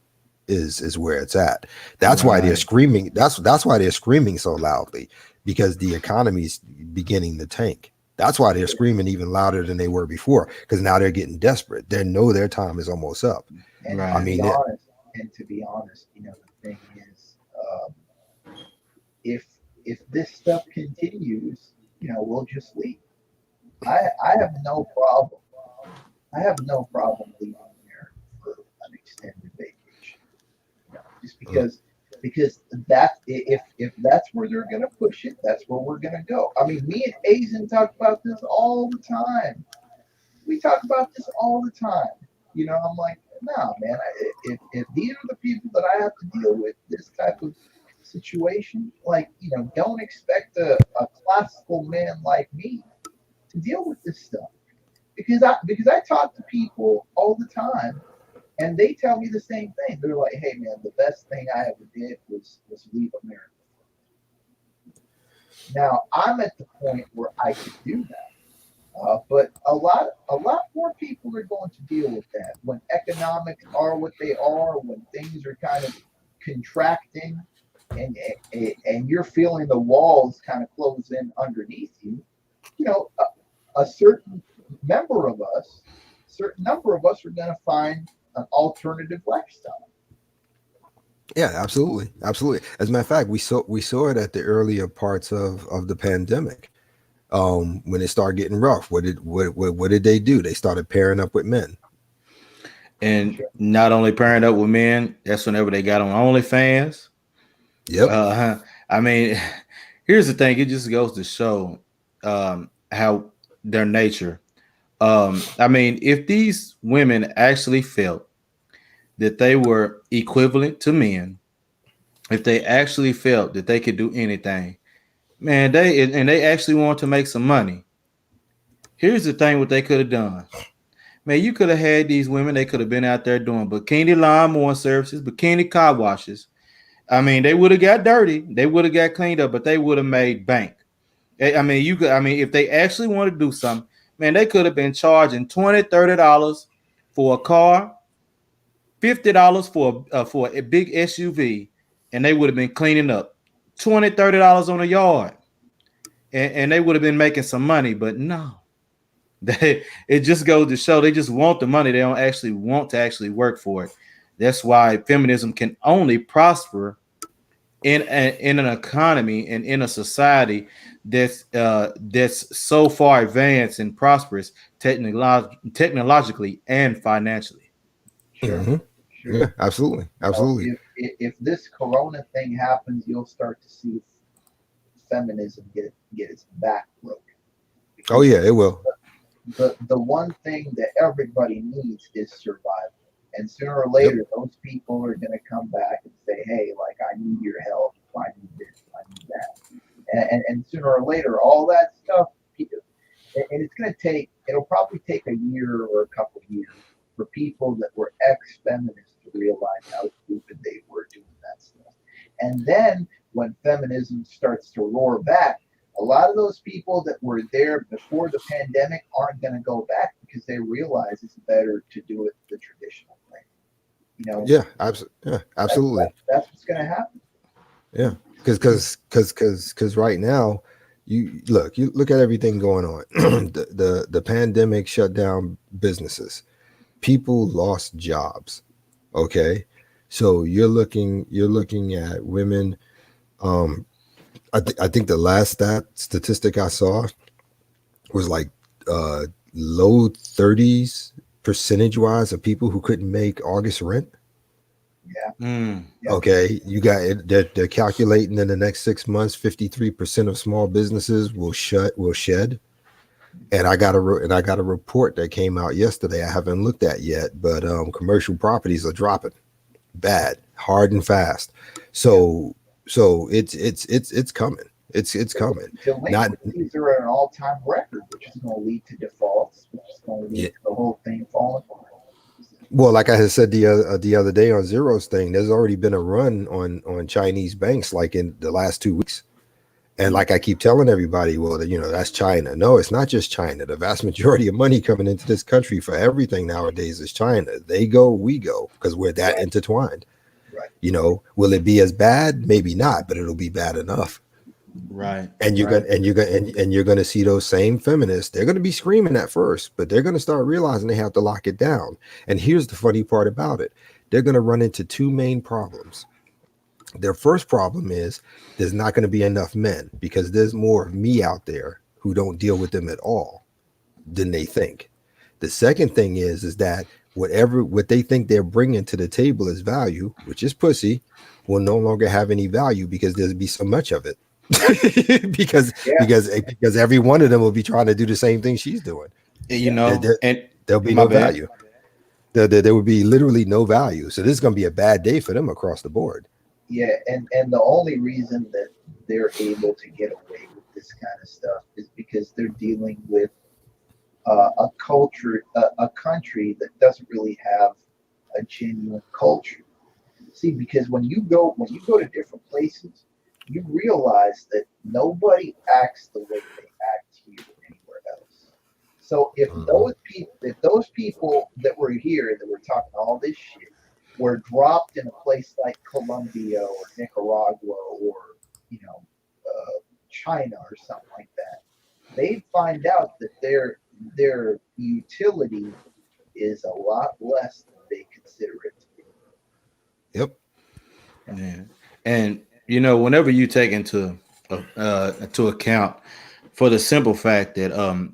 where it's at. That's why they're screaming. That's why they're screaming so loudly, because the economy's beginning to tank. That's why they're screaming even louder than they were before, because now they're getting desperate. They know their time is almost up. And I mean, to be honest, the thing is, if this stuff continues, we'll just leave. I have no problem. I have no problem leaving here for an extended vacation. Just because that if that's where they're gonna push it, that's where we're gonna go. I mean, me and Aizen talk about this all the time. We talk about this all the time. I'm like, nah, man. If these are the people that I have to deal with, this type of situation, like, don't expect a classical man like me to deal with this stuff. Because I talk to people all the time, and they tell me the same thing. They're like, "Hey, man, the best thing I ever did was leave America." Now I'm at the point where I could do that, but a lot more people are going to deal with that when economics are what they are, when things are kind of contracting, and you're feeling the walls kind of close in underneath you. A certain number of us are going to find an alternative lifestyle. yeah, absolutely. As a matter of fact, we saw it at the earlier parts of the pandemic. When it started getting rough, what did they do? They started pairing up with men. And not only pairing up with men, that's whenever they got on OnlyFans. Yep. I mean, here's the thing. It just goes to show how their nature. I mean, if these women actually felt that they were equivalent to men, if they actually felt that they could do anything, man, they actually want to make some money. Here's the thing: what they could have done. Man, you could have had these women. They could have been out there doing bikini lawn mowing services, bikini car washes. I mean, they would have got dirty. They would have got cleaned up, but they would have made bank. I mean, you could. I mean, if they actually wanted to do something, man, they could have been charging $20, $30 for a car, $50 for a big SUV, and they would have been cleaning up $20, $30 on a yard, and they would have been making some money. But no, it just goes to show they just want the money. They don't actually want to actually work for it. That's why feminism can only prosper in an economy and in a society that's so far advanced and prosperous technologically and financially. Sure, Hmm. sure. Yeah, absolutely, absolutely. If this Corona thing happens, you'll start to see feminism get its back broken. Oh Because yeah, it will. the one thing that everybody needs is survival. And sooner or later, those people are going to come back and say, hey, like, I need your help. I need this. I need that. And sooner or later, all that stuff, and it's going to it'll probably take a year or a couple of years for people that were ex-feminists to realize how stupid they were doing that stuff. And then when feminism starts to roar back, a lot of those people that were there before the pandemic aren't going to go back because they realize it's better to do it the traditional way. You know, Yeah, absolutely. that's what's going to happen. Yeah, because right now, you look at everything going on. The pandemic shut down businesses. People lost jobs. Okay, so you're looking at women. Um, I think the last statistic I saw was like low 30s percentage wise of people who couldn't make August rent. Yeah. Mm. Yeah. Okay, you got it. They're calculating in the next 6 months, 53% of small businesses will shed. And I got a report that came out yesterday. I haven't looked at yet, but commercial properties are dropping bad, hard and fast. So it's coming. It's coming. Delinquencies are at an all-time record, which is going to lead to defaults, which is going to lead to the whole thing falling apart. Well, like I had said the other day on Zero's thing, there's already been a run on Chinese banks like in the last 2 weeks. And like I keep telling everybody, well, that's China. No, it's not just China. The vast majority of money coming into this country for everything nowadays is China. They go, we go, because we're that intertwined. Right. Will it be as bad? Maybe not, but it'll be bad enough. Right. And you're gonna see those same feminists. They're gonna be screaming at first, but they're gonna start realizing they have to lock it down. And here's the funny part about it: they're gonna run into two main problems. Their first problem is there's not going to be enough men because there's more of me out there who don't deal with them at all than they think. The second thing is that what they think they're bringing to the table as value, which is pussy, will no longer have any value because there'll be so much of it. because every one of them will be trying to do the same thing she's doing. And there'll be no value. There would be literally no value. So this is going to be a bad day for them across the board. Yeah, and the only reason that they're able to get away with this kind of stuff is because they're dealing with a culture, a country that doesn't really have a genuine culture. See, because when you go to different places, you realize that nobody acts the way they act here or anywhere else. So if those people that were here that were talking all this shit were dropped in a place like Colombia or Nicaragua or China or something like that, they'd find out that their utility is a lot less than they consider it to be. Yep. Yeah. And whenever you take into account for the simple fact that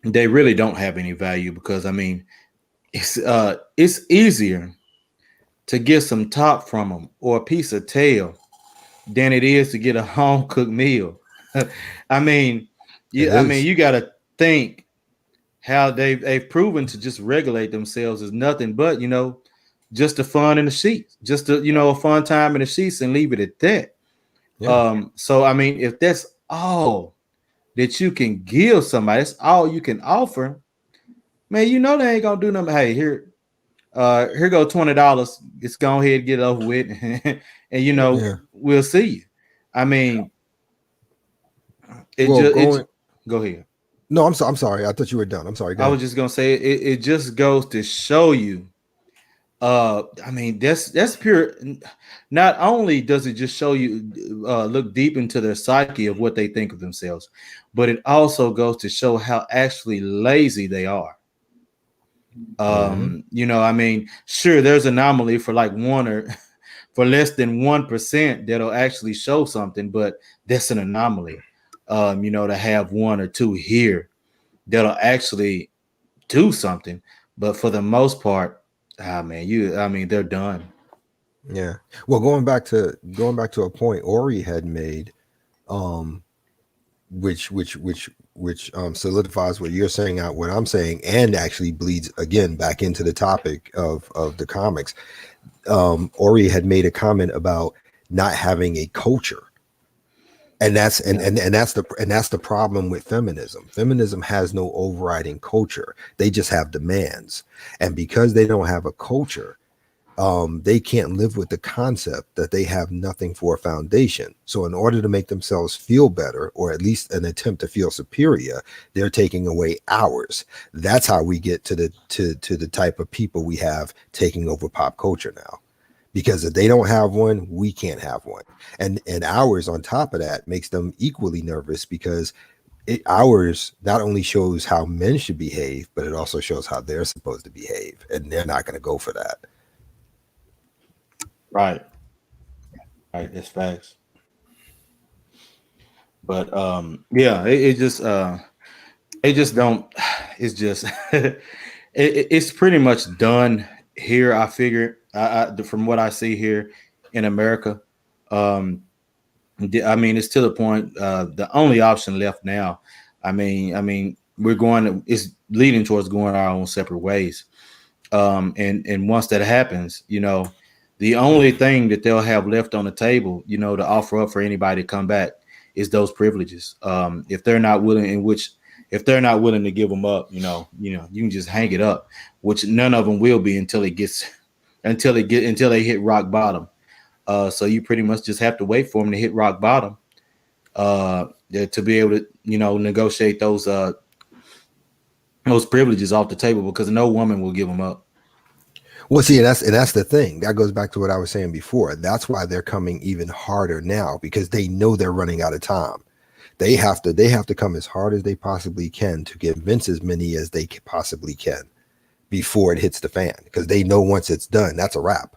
they really don't have any value, because I mean it's easier to get some top from them or a piece of tail than it is to get a home cooked meal. I mean, you got to think how they've proven to just regulate themselves as nothing but just the fun in the sheets, just a fun time in the sheets, and leave it at that. Yeah. So I mean, if that's all that you can give somebody, that's all you can offer, man, you know they ain't gonna do nothing. Hey, here go $20. It's go ahead and get it over with, and you know Yeah. we'll see you. I mean, Well, going. go ahead. No, I'm sorry. I thought you were done. I'm sorry. Go I ahead. was just gonna say it just goes to show you. I mean that's pure. Not only does it just show you look deep into their psyche of what they think of themselves, but it also goes to show how actually lazy they are. Mm-hmm. You know, I mean, sure, there's anomaly for like one or for less than 1% that'll actually show something, but that's an anomaly. You know, to have one or two here that'll actually do something, but for the most part, I mean, they're done. Yeah. Well, going back to a point Ori had made, um, which solidifies what you're saying out what I'm saying, and actually bleeds again back into the topic of the comics. Ori had made a comment about not having a culture. And that's that's the problem with feminism. Feminism has no overriding culture. They just have demands. And because they don't have a culture, they can't live with the concept that they have nothing for a foundation. So in order to make themselves feel better, or at least an attempt to feel superior, they're taking away ours. That's how we get to the type of people we have taking over pop culture now. Because if they don't have one, we can't have one. And ours on top of that makes them equally nervous, because ours not only shows how men should behave, but it also shows how they're supposed to behave. And they're not going to go for that. Right. Right. That's facts. But yeah, it just don't. It's just it's pretty much done here. I figure from what I see here in America, um, I mean, it's to the point. The only option left now. I mean, we're going. It's leading towards going our own separate ways. And once that happens, you know, the only thing that they'll have left on the table, you know, to offer up for anybody to come back is those privileges. If they're not willing, if they're not willing to give them up, you can just hang it up, which none of them will be until they hit rock bottom. So you pretty much just have to wait for them to hit rock bottom, to be able to, negotiate those privileges off the table, because no woman will give them up. Well, see, and that's the thing. That goes back to what I was saying before. That's why they're coming even harder now, because they know they're running out of time. They have to come as hard as they possibly can to convince as many as they possibly can before it hits the fan, because they know once it's done, that's a wrap.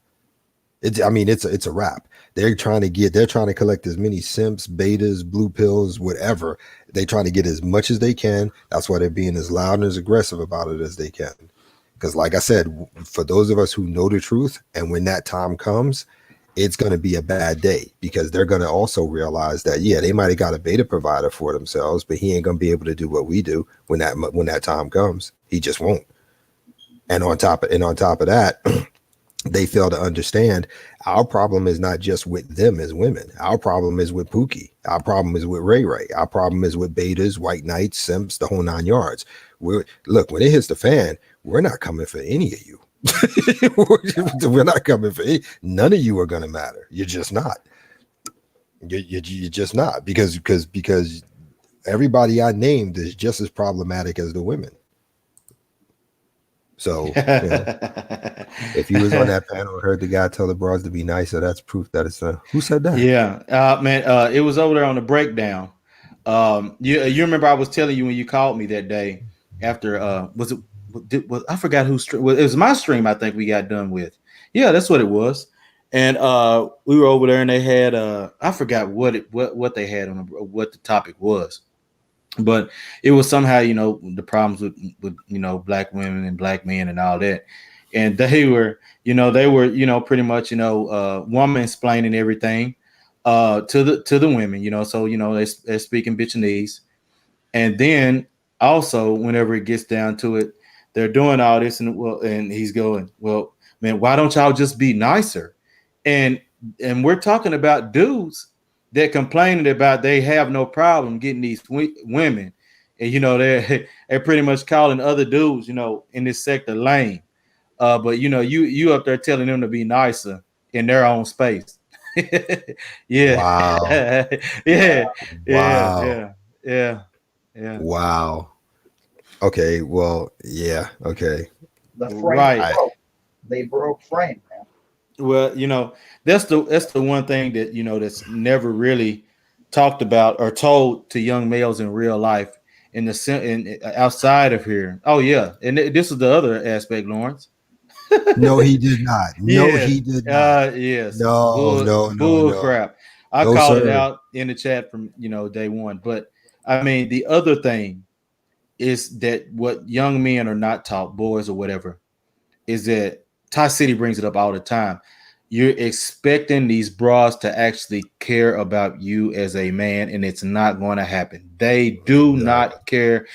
It's a wrap. They're trying to collect as many simps, betas, blue pills, whatever. They're trying to get as much as they can. That's why they're being as loud and as aggressive about it as they can. Because like I said, for those of us who know the truth, and when that time comes, it's going to be a bad day, because they're going to also realize that, yeah, they might have got a beta provider for themselves, but he ain't going to be able to do what we do when that time comes. He just won't. And on top of that, they fail to understand our problem is not just with them as women. Our problem is with Pookie. Our problem is with Ray Ray. Our problem is with betas, white knights, simps, the whole 9 yards. Look, when it hits the fan, we're not coming for any of you. We're not coming for any. None of you are going to matter. You're just not. You're just not, because everybody I named is just as problematic as the women. So, if you was on that panel and heard the guy tell the broads to be nicer, that's proof that it's who said that? Yeah, man, it was over there on the breakdown. You remember I was telling you when you called me that day after I forgot who stream. It was my stream. I think we got done with. Yeah, that's what it was. And we were over there, and they had I forgot what they had on what the topic was. But it was somehow, the problems with black women and black men and all that, and they were pretty much woman explaining everything to the women, so they're speaking bitchinese, and then also whenever it gets down to it, they're doing all this, and he's going, well, man, why don't y'all just be nicer? And we're talking about dudes that complaining about they have no problem getting these women, and they're pretty much calling other dudes, in this sector lame. But you up there telling them to be nicer in their own space. Yeah. Wow. Yeah. Yeah. Wow. Yeah. Yeah. Yeah. Wow. Okay. Well, yeah. Okay. The frame Right. broke. They broke frame, man. Well, that's the one thing that that's never really talked about or told to young males in real life outside of here. Oh yeah, and this is the other aspect, Lawrence. No, he did not. No, Yes, he did not. yes, No, no, no, bull no. crap. I No, called it sir. out in the chat from day one. But I mean, the other thing is that what young men are not taught, boys or whatever, is that Ty City brings it up all the time. You're expecting these bras to actually care about you as a man, and it's not going to happen. They do No. not care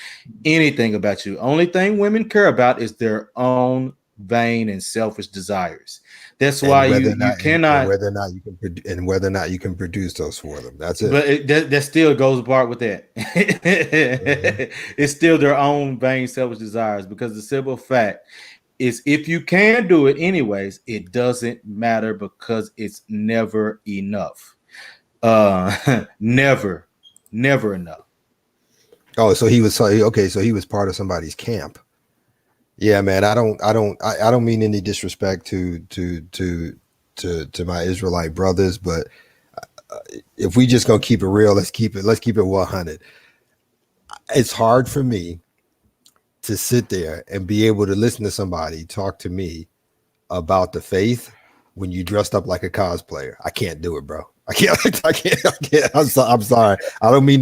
anything about you. Only thing women care about is their own vain and selfish desires. That's why And whether or you not and cannot. whether or not you can and whether or not you can produce those for them. That's it. But that still goes apart with that. Mhm. It's still their own vain, selfish desires, because the simple fact is, if you can do it anyways, it doesn't matter, because it's never enough. Never, never enough. Oh, so he was okay. So he was part of somebody's camp. Yeah, man. I don't mean any disrespect to my Israelite brothers, but if we just gonna keep it real, let's keep it 100. It's hard for me to sit there and be able to listen to somebody talk to me about the faith when you dressed up like a cosplayer. I can't do it, bro. I can't. I can't. I can't. I'm sorry. I don't mean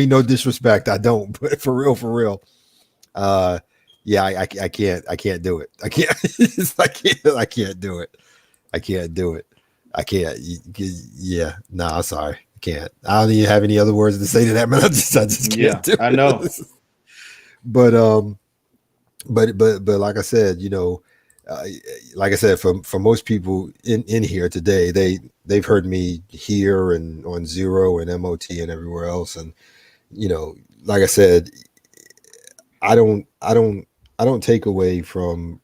no disrespect. I don't. But for real. Yeah, I can't. I can't do it. I can't. I can't do it. I can't do it. I can't. Yeah. No, I'm sorry. I can't. I don't even have any other words to say to that, man. I just can't do it. I know. But like I said, like I said, for most people in here today, they've heard me here and on Zero and MOT and everywhere else, and like I said, I don't take away from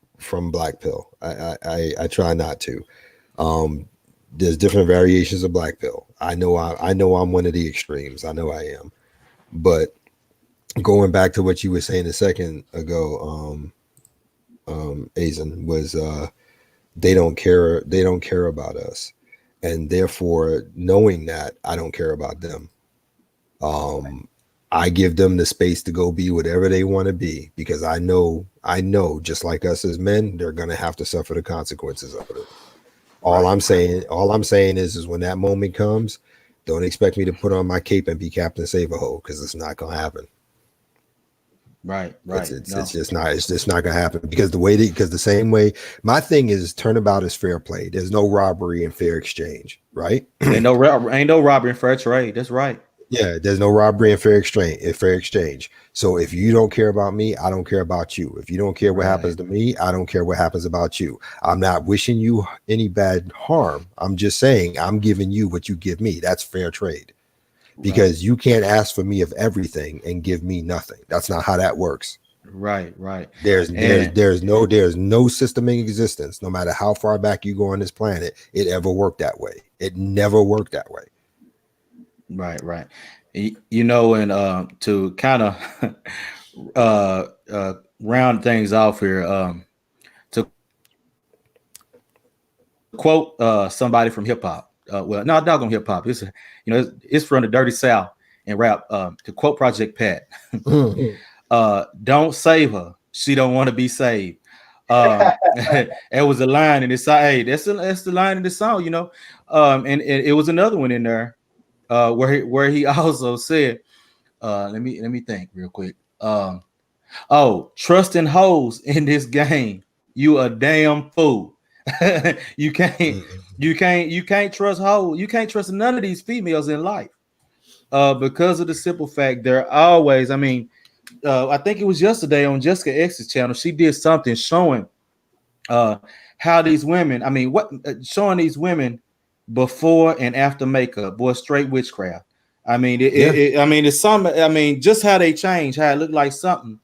Black Pill. I try not to. There's different variations of Black Pill. I know I'm one of the extremes. I know I am, but going back to what you were saying a second ago, Azen, was they don't care about us, and therefore knowing that I don't care about them, I give them the space to go be whatever they want to be, because I know just like us as men, they're gonna have to suffer the consequences of it. All I'm saying is when that moment comes, don't expect me to put on my cape and be Captain Save-A-Ho, because it's not gonna happen. Right. It's just not gonna happen, because the same way my thing is turnabout is fair play. There's no robbery and fair exchange, right? Ain't no robbery and fair trade. That's right. Yeah, there's no robbery and fair exchange. So if you don't care about me, I don't care about you. If you don't care what happens to me, I don't care what happens about you. I'm not wishing you any bad harm. I'm just saying I'm giving you what you give me. That's fair trade. Because you can't ask for me of everything and give me nothing. That's not how that works. Right. There's no system in existence, no matter how far back you go on this planet, it ever worked that way. It never worked that way. Right. And to kind of round things off here, to quote somebody from hip hop. Well, no, not on hip hop. It's from the Dirty South and rap. To quote Project Pat, don't save her. She don't want to be saved. It was a line in this song. Hey, that's the line in the song, and it was another one in there where he also said, let me think real quick. Trusting hoes in this game, you a damn fool. you can't trust hoes. You can't trust none of these females in life. Because of the simple fact they're always, I think it was yesterday on Jessica X's channel, she did something showing how these women, showing these women before and after makeup, boy, straight witchcraft. I mean, Yeah. I mean, it's some. I mean, just how they change, how it looked like something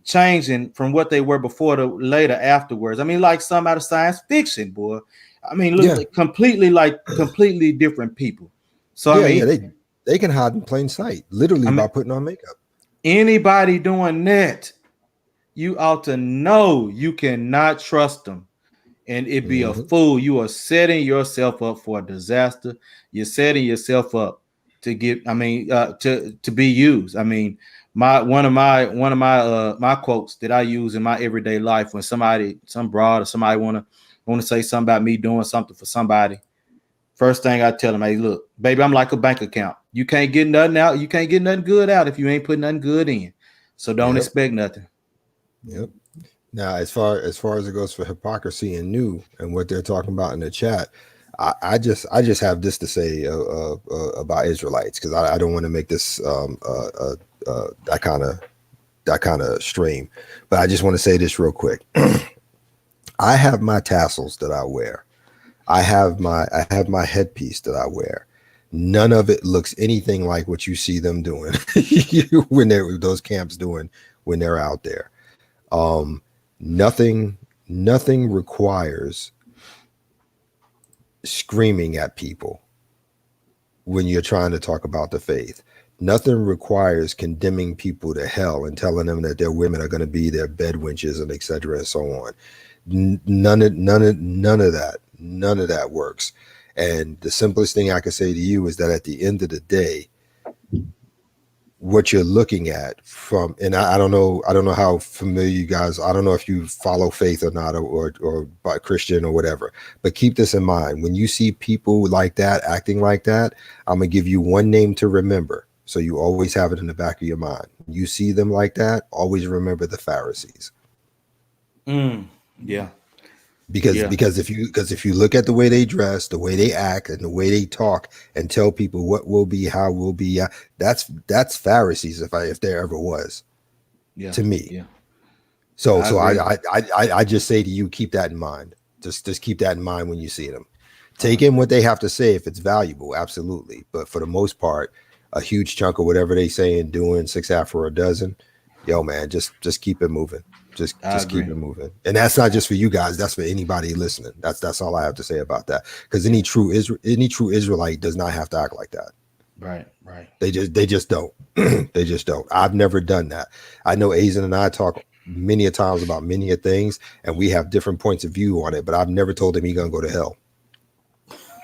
changing from what they were before to later afterwards. I mean, like some out of science fiction, boy. I mean, look, Yeah. completely different people. So I Yeah, yeah, mean, they can hide in plain sight, literally I by mean, putting on makeup. anybody doing that, you ought to know you cannot trust them. And it be a Mhm. fool. You are setting yourself up for a disaster. You're setting yourself up to get. I mean, to be used. I mean, my quotes that I use in my everyday life when some broad or somebody want to say something about me doing something for somebody. First thing I tell them, hey, look, baby, I'm like a bank account. You can't get nothing out. You can't get nothing good out if you ain't putting nothing good in. So don't Yep. expect nothing. Yep. Now, as far as it goes for hypocrisy and new and what they're talking about in the chat, I just have this to say about Israelites, because I don't want to make this that kind of stream, but I just want to say this real quick. I have my tassels that I wear. I have my headpiece that I wear. None of it looks anything like what you see them doing when they're those camps doing when they're out there. Um, nothing requires screaming at people when you're trying to talk about the faith. Nothing requires condemning people to hell and telling them that their women are going to be their bed wenches and etc. and so on. None of that works. And the simplest thing I can say to you is that at the end of the day, what you're looking at from, and I don't know how familiar you guys, I don't know if you follow faith or not, or by Christian or whatever, but keep this in mind. When you see people like that, acting like that, I'm going to give you one name to remember. So you always have it in the back of your mind. When you see them like that, always remember the Pharisees. Yeah. Because Yeah. if you look at the way they dress, the way they act, and the way they talk and tell people what will be, how will be, that's Pharisees if there ever was, Yeah. to me. Yeah. So I so agree. I just say to you, keep that in mind. Just keep that in mind when you see them. Take Uh, in what they have to say if it's valuable, absolutely. But for the most part, a huge chunk of whatever they say and doing, 6 half or a dozen, yo man, just keep it moving. Just I just keep agree. it moving. And that's not just for you guys, that's for anybody listening. That's all I have to say about that. Because any true Israelite does not have to act like that. Right. Right. They just don't. They just don't. I've never done that. I know Azen and I talk many a times about many a things, and we have different points of view on it, but I've never told him he's gonna go to hell.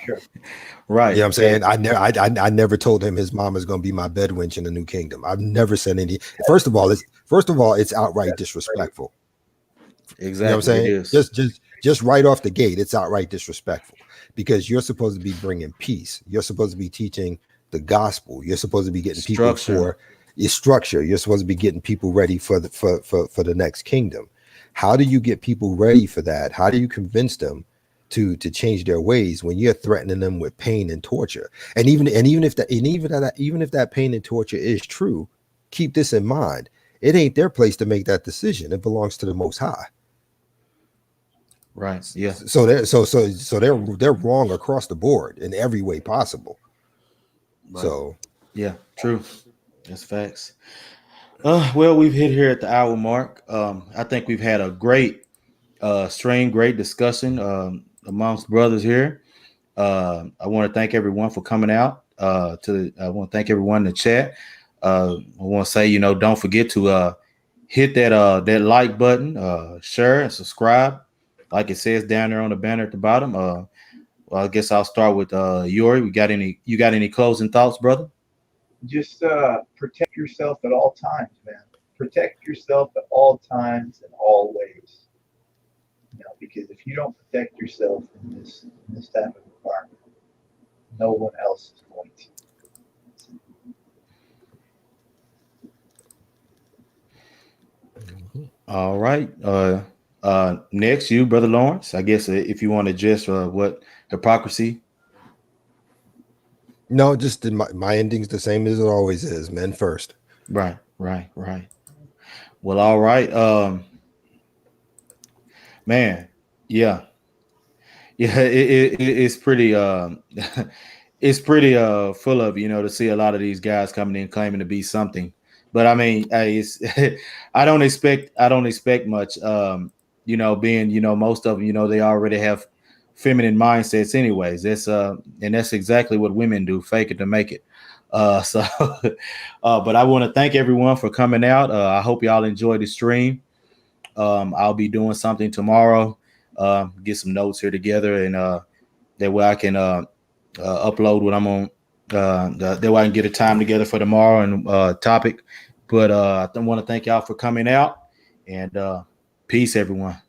Sure. You know Right. what I'm saying? I never told him his mom is gonna be my bed wench in the new kingdom. I've never said any. First of all, it's outright That's great. disrespectful. You know what I'm Exactly. It saying? is Just right off the gate, it's outright disrespectful, because you're supposed to be bringing peace. You're supposed to be teaching the gospel. You're supposed to be getting people structure. for your structure. You're supposed to be getting people ready for the next kingdom. How do you get people ready for that? How do you convince them to change their ways when you're threatening them with pain and torture? Even if that pain and torture is true, keep this in mind. It ain't their place to make that decision. It belongs to the Most High. Right. Yeah. So they're wrong across the board in every way possible. Right. So Yeah. True. That's facts. Well, we've hit here at the hour mark. I think we've had a great stream, great discussion amongst brothers here. I want to thank everyone for coming out. I want to thank everyone in the chat. I want to say, don't forget to hit that like button, share and subscribe, like it says down there on the banner at the bottom. Well, I guess I'll start with Yori. You got any closing thoughts, brother? Just protect yourself at all times, man. Protect yourself at all times and all ways. Because if you don't protect yourself in this type of environment, no one else is going to. All right. Next, you, brother Lawrence. I guess if you want to address what hypocrisy. no, just my ending's the same as it always is. Men first. Right. Well, all right. Man, yeah. It's pretty it's pretty full of, to see a lot of these guys coming in claiming to be something. But I mean, hey, it's I don't expect much. Being, most of them, they already have feminine mindsets anyways. And that's exactly what women do, fake it to make it. So but I want to thank everyone for coming out. I hope y'all enjoyed the stream. I'll be doing something tomorrow. Get some notes here together, and that way I can upload what I'm on. That way I can get a time together for tomorrow and topic. But I want to thank y'all for coming out, and peace, everyone.